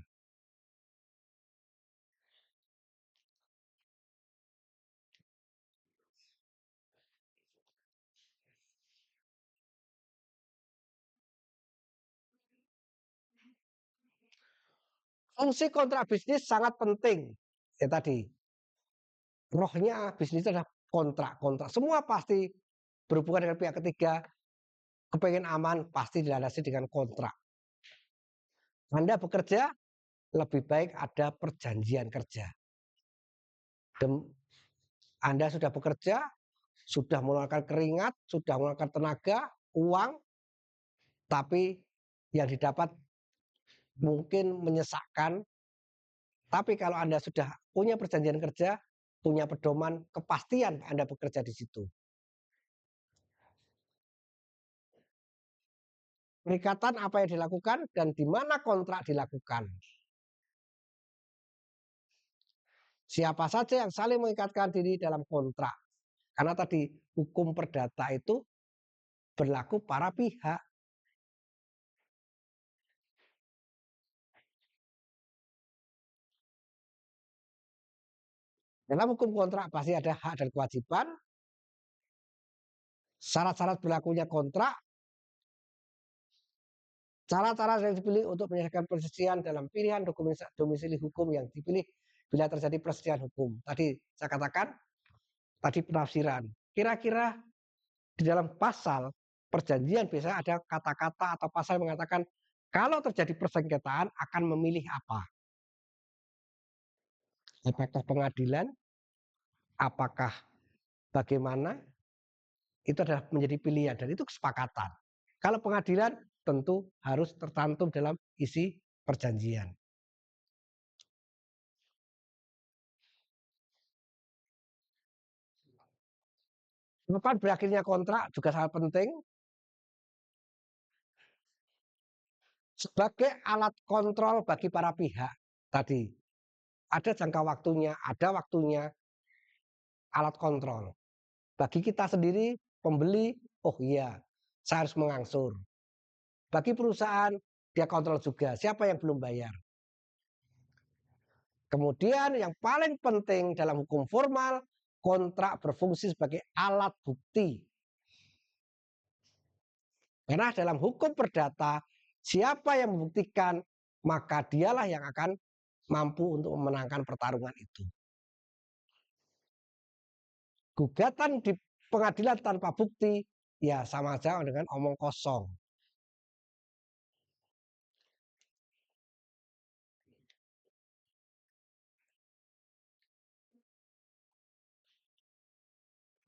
Speaker 1: Fungsi kontrak bisnis sangat penting. Ya tadi, rohnya bisnis itu adalah kontrak. Semua pasti berhubungan dengan pihak ketiga, kepengen aman, pasti dilandasi dengan kontrak. Anda bekerja, lebih baik ada perjanjian kerja. Anda sudah bekerja, sudah mengeluarkan keringat, sudah mengeluarkan tenaga, uang, tapi yang didapat mungkin menyesakkan. Tapi kalau Anda sudah punya perjanjian kerja, punya pedoman, kepastian Anda bekerja di situ. Perikatan apa yang dilakukan dan di mana kontrak dilakukan. Siapa saja yang saling mengikatkan diri dalam kontrak. Karena tadi hukum perdata itu berlaku para pihak. Dalam hukum kontrak pasti ada hak dan kewajiban, syarat-syarat berlakunya kontrak, cara-cara yang dipilih untuk menyelesaikan perselisihan dalam pilihan domisili hukum yang dipilih bila terjadi perselisihan hukum. Tadi saya katakan, tadi penafsiran. Kira-kira di dalam pasal perjanjian biasanya ada kata-kata atau pasal yang mengatakan kalau terjadi persengketaan akan memilih apa? Apakah pengadilan? Apakah bagaimana? Itu adalah menjadi pilihan dan itu kesepakatan. Kalau pengadilan tentu harus tercantum dalam isi perjanjian. Kapan berakhirnya kontrak juga sangat penting. Sebagai alat kontrol bagi para pihak tadi. Ada jangka waktunya, ada waktunya alat kontrol. Bagi kita sendiri, pembeli, oh iya, saya harus mengangsur. Bagi perusahaan, dia kontrol juga siapa yang belum bayar. Kemudian yang paling penting dalam hukum formal, kontrak berfungsi sebagai alat bukti. Karena dalam hukum perdata, siapa yang membuktikan, maka dialah yang akan mampu untuk memenangkan pertarungan itu. Gugatan di pengadilan tanpa bukti, ya sama saja dengan omong kosong.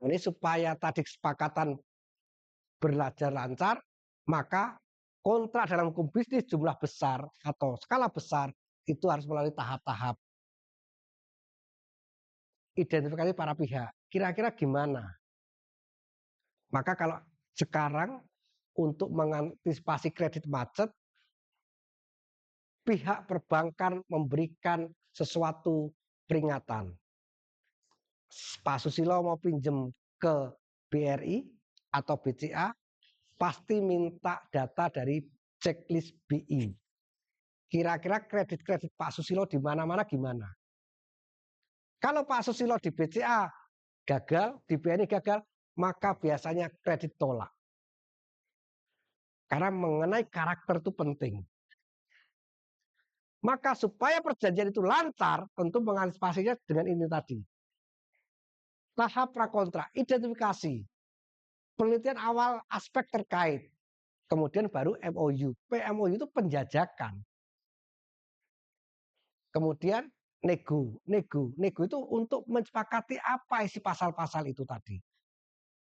Speaker 1: Ini supaya tadi kesepakatan berjalan lancar, maka kontrak dalam hukum bisnis jumlah besar atau skala besar itu harus melalui tahap-tahap identifikasi para pihak. Kira-kira gimana? Maka kalau sekarang untuk mengantisipasi kredit macet, pihak perbankan memberikan sesuatu peringatan. Pak Susilo mau pinjem ke BRI atau BCA, pasti minta data dari checklist BI. Kira-kira kredit-kredit Pak Susilo di mana-mana gimana? Kalau Pak Susilo di BCA gagal, di BNI gagal, maka biasanya kredit tolak. Karena mengenai karakter itu penting. Maka supaya perjanjian itu lancar, tentu mengantisipasinya dengan ini tadi. Tahap prakontrak, identifikasi, penelitian awal aspek terkait, kemudian baru MOU. MOU itu penjajakan. Kemudian nego itu untuk menyepakati apa isi pasal-pasal itu tadi.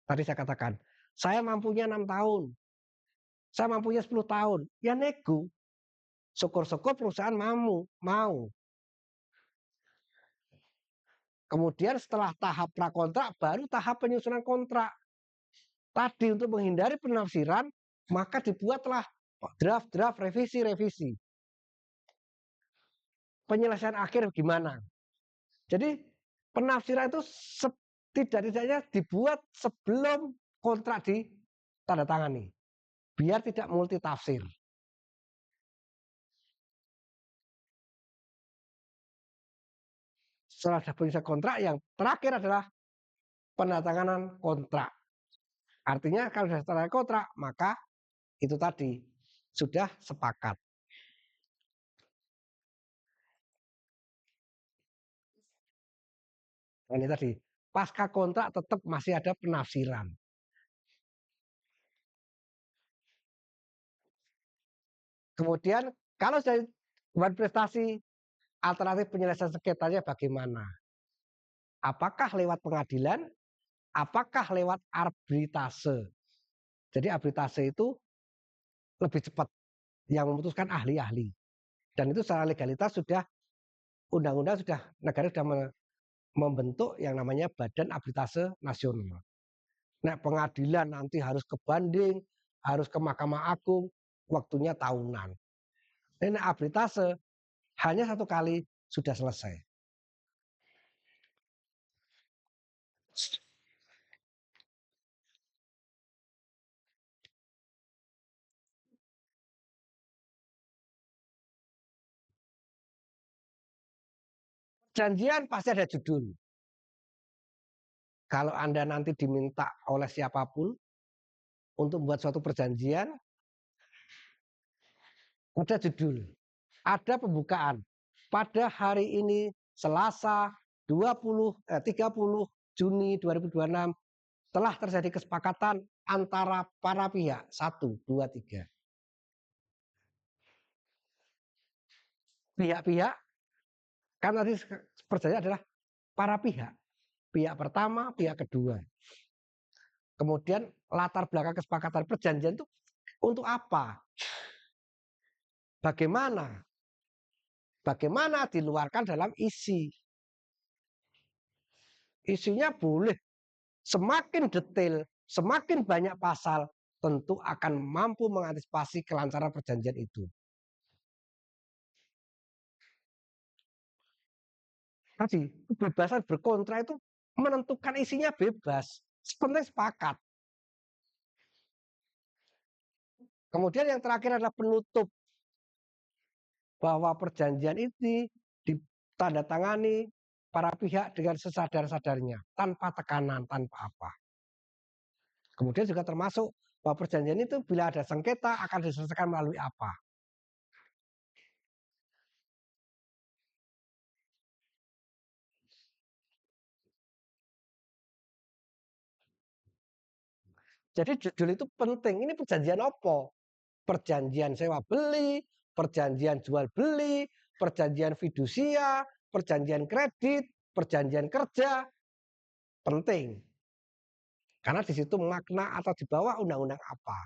Speaker 1: Tadi saya katakan, saya mampunya 6 tahun, saya mampunya 10 tahun, ya nego. Syukur-syukur perusahaan mau. Kemudian setelah tahap prakontrak, baru tahap penyusunan kontrak. Tadi untuk menghindari penafsiran, Maka dibuatlah draft-draft, revisi-revisi. Penyelesaian akhir gimana? Jadi penafsiran itu setidak-tidaknya dibuat sebelum kontrak ditandatangani, biar tidak multi tafsir. Setelah ada penyelesaian kontrak, yang terakhir adalah penandatanganan kontrak. Artinya kalau sudah tanda kontrak, maka itu tadi sudah sepakat. Nah, ini tadi pasca kontrak tetap masih ada penafsiran. Kemudian kalau sudah buat prestasi, alternatif penyelesaian sengketanya bagaimana? Apakah lewat pengadilan? Apakah lewat arbitrase? Jadi arbitrase itu lebih cepat, yang memutuskan ahli-ahli. Dan itu secara legalitas sudah undang-undang sudah negara sudah membentuk yang namanya Badan Arbitrase Nasional. Nah, pengadilan nanti harus ke banding, harus ke Mahkamah Agung, waktunya tahunan. Ini arbitrase hanya satu kali sudah selesai. Perjanjian pasti ada judul. Kalau Anda nanti diminta oleh siapapun untuk membuat suatu perjanjian, ada judul, ada pembukaan. Pada hari ini Selasa 30 Juni 2026 telah terjadi kesepakatan antara para pihak 1, 2, 3. Pihak-pihak kan tadi perjanjian adalah para pihak. Pihak pertama, pihak kedua. Kemudian latar belakang kesepakatan perjanjian itu untuk apa? Bagaimana? Bagaimana diluarkan dalam isi. Isinya boleh semakin detail, semakin banyak pasal, tentu akan mampu mengantisipasi kelancaran perjanjian itu. Tadi, kebebasan berkontrak itu menentukan isinya bebas, sepenting sepakat. Kemudian yang terakhir adalah penutup, bahwa perjanjian ini ditandatangani para pihak dengan sesadar-sadarnya, tanpa tekanan, tanpa apa. Kemudian juga termasuk bahwa perjanjian itu bila ada sengketa akan diselesaikan melalui apa. Jadi judul itu penting. Ini perjanjian apa? Perjanjian sewa beli, perjanjian jual beli, perjanjian fidusia, perjanjian kredit, perjanjian kerja. Penting. Karena di situ makna atau di bawah undang-undang apa.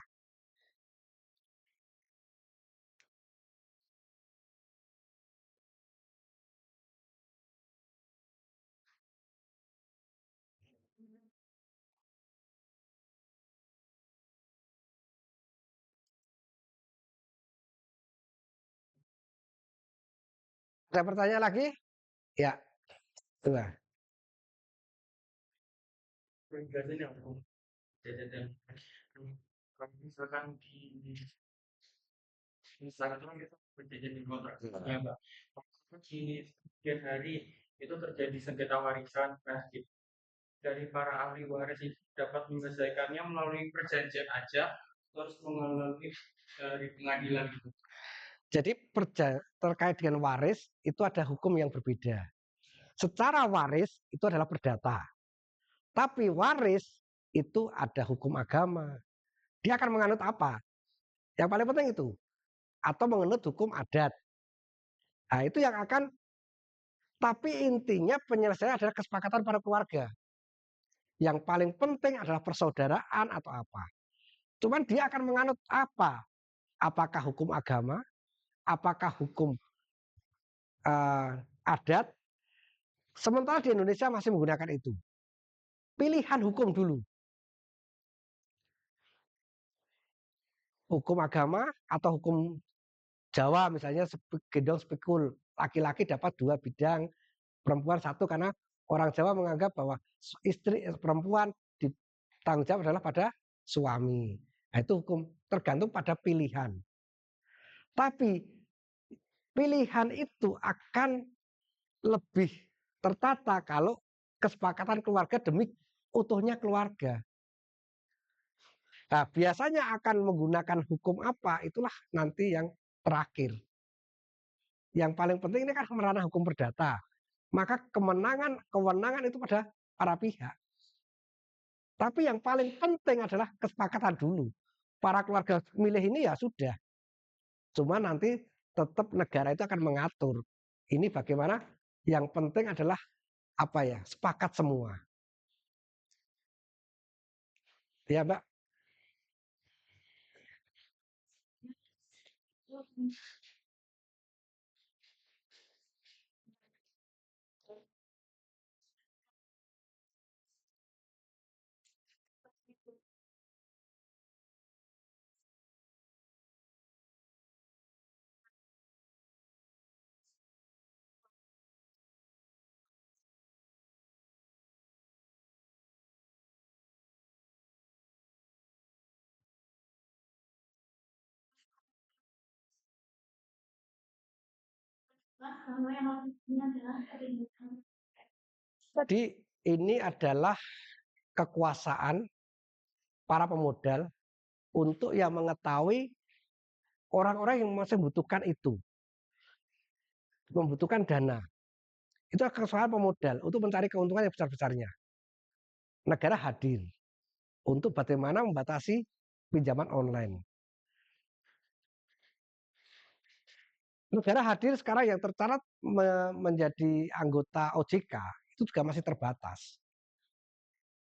Speaker 1: Ada pertanyaan lagi? Ya, dua.
Speaker 3: Kalau misalkan misalkan kita perjanjian di kontrak ya Mbak, di sekian hari itu terjadi sengketa warisan, nah dari para ahli waris itu dapat menyelesaikannya melalui perjanjian aja, terus melalui dari pengadilan gitu.
Speaker 1: Jadi terkait dengan waris itu ada hukum yang berbeda. Secara waris itu adalah perdata. Tapi waris itu ada hukum agama. Dia akan menganut apa? Yang paling penting itu. Atau menganut hukum adat. Nah itu yang akan, tapi intinya penyelesaian adalah kesepakatan para keluarga. Yang paling penting adalah persaudaraan atau apa. Cuman dia akan menganut apa? Apakah hukum agama? Apakah hukum adat? Sementara di Indonesia masih menggunakan itu. Pilihan hukum dulu. hukum agama atau hukum Jawa misalnya gendong spikul, laki-laki dapat 2 bidang, perempuan 1 karena orang Jawa menganggap bahwa istri perempuan tanggung jawab adalah pada suami. Nah, itu hukum tergantung pada pilihan. Tapi pilihan itu akan lebih tertata kalau kesepakatan keluarga demi utuhnya keluarga. Nah, biasanya akan menggunakan hukum apa, itulah nanti yang terakhir. Yang paling penting ini kan ranah hukum perdata. Maka kewenangan itu pada para pihak. Tapi yang paling penting adalah kesepakatan dulu. Para keluarga milih ini ya sudah. Cuma nanti tetap negara itu akan mengatur. Ini bagaimana yang penting adalah apa ya, sepakat semua. Ya, Mbak. Jadi ini adalah kekuasaan para pemodal untuk yang mengetahui orang-orang yang masih membutuhkan itu, membutuhkan dana. Itu kekuasaan pemodal untuk mencari keuntungan yang besar-besarnya. Negara hadir untuk bagaimana membatasi pinjaman online. Negara hadir sekarang yang tercatat menjadi anggota OJK itu juga masih terbatas.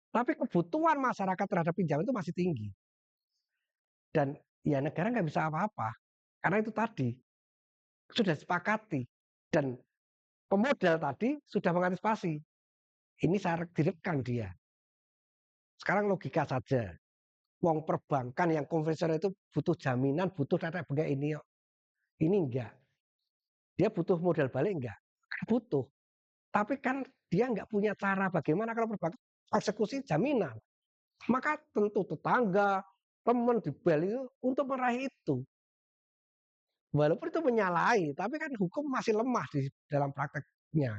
Speaker 1: Tapi kebutuhan masyarakat terhadap pinjaman itu masih tinggi. Dan ya negara nggak bisa apa-apa. Karena itu tadi sudah disepakati. Dan pemodal tadi sudah mengantisipasi. Ini saya direkam dia. Sekarang logika saja. Wong perbankan yang konvensional itu butuh jaminan, butuh data benda ini. Ini enggak. Dia butuh modal balik enggak? Kan butuh. Tapi kan dia enggak punya cara bagaimana kalau perbankan eksekusi jaminan. Maka tentu tetangga, teman di Bali itu untuk meraih itu. Walaupun itu menyalahi, tapi kan hukum masih lemah di dalam prakteknya.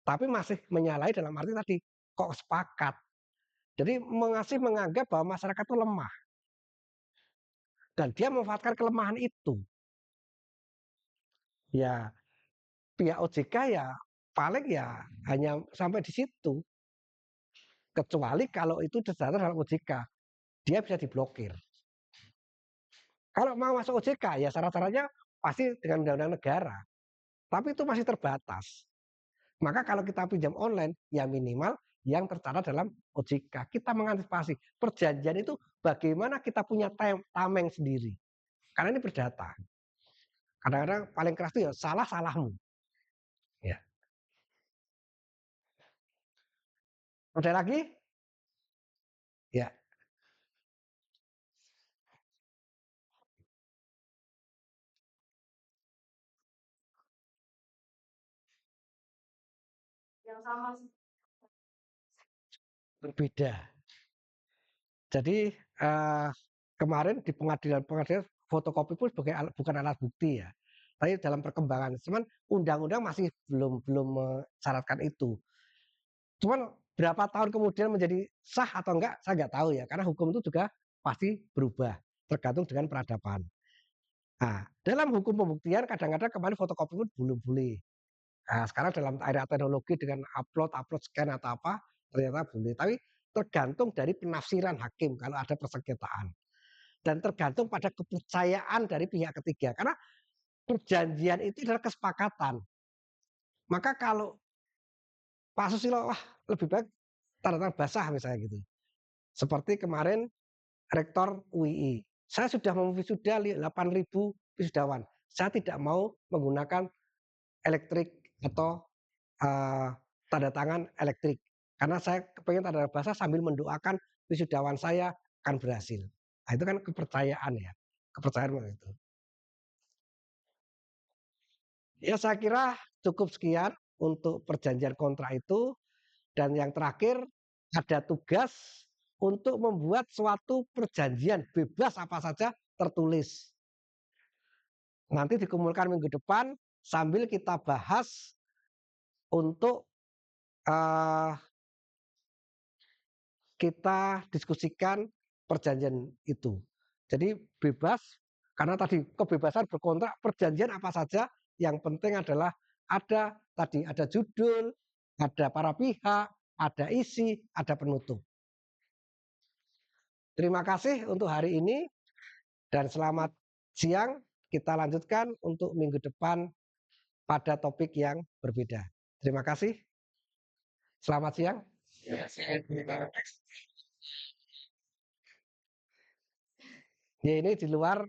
Speaker 1: Tapi masih menyalahi dalam arti tadi, kok sepakat. Jadi masih menganggap bahwa masyarakat itu lemah. Dan dia memanfaatkan kelemahan itu. Ya, pihak OJK ya paling ya hanya sampai di situ. Kecuali kalau itu terdaftar dalam OJK, dia bisa diblokir. Kalau mau masuk OJK ya syarat-syaratnya pasti dengan undang-undang negara. Tapi itu masih terbatas. Maka kalau kita pinjam online ya minimal yang tercatat dalam OJK. Kita mengantisipasi perjanjian itu bagaimana kita punya tameng sendiri. Karena ini berdata. Kadang-kadang paling keras itu ya salah-salahmu. Ya. Ada lagi? Ya.
Speaker 2: Yang sama sih.
Speaker 1: Berbeda. Jadi kemarin di pengadilan fotokopi pun bukan alat bukti ya. Tapi dalam perkembangan, cuman undang-undang masih belum mensyaratkan itu. Cuman berapa tahun kemudian menjadi sah atau enggak, saya nggak tahu ya. Karena hukum itu juga pasti berubah, tergantung dengan peradaban. Nah, dalam hukum pembuktian kadang-kadang kemarin fotokopi pun belum boleh. Nah, sekarang dalam era teknologi dengan upload scan atau apa, ternyata boleh. Tapi tergantung dari penafsiran hakim kalau ada persengketaan. Dan tergantung pada kepercayaan dari pihak ketiga. Karena perjanjian itu adalah kesepakatan. Maka kalau Pak Susilo, wah lebih baik tanda tangan basah misalnya gitu. Seperti kemarin Rektor UII. Saya sudah memwisuda 8.000 wisudawan. Saya tidak mau menggunakan elektrik atau tanda tangan elektrik. Karena saya pengen tanda basah sambil mendoakan wisudawan saya akan berhasil. Nah, itu kan kepercayaan ya. Kepercayaan itu. Ya saya kira cukup sekian untuk perjanjian kontrak itu. Dan yang terakhir ada tugas untuk membuat suatu perjanjian bebas apa saja tertulis. Nanti dikumpulkan minggu depan sambil kita bahas untuk kita diskusikan perjanjian itu. Jadi bebas, karena tadi kebebasan berkontrak, perjanjian apa saja, yang penting adalah ada tadi ada judul, ada para pihak, ada isi, ada penutup. Terima kasih untuk hari ini dan selamat siang. Kita lanjutkan untuk minggu depan pada topik yang berbeda. Terima kasih. Selamat siang. Ya, ini di luar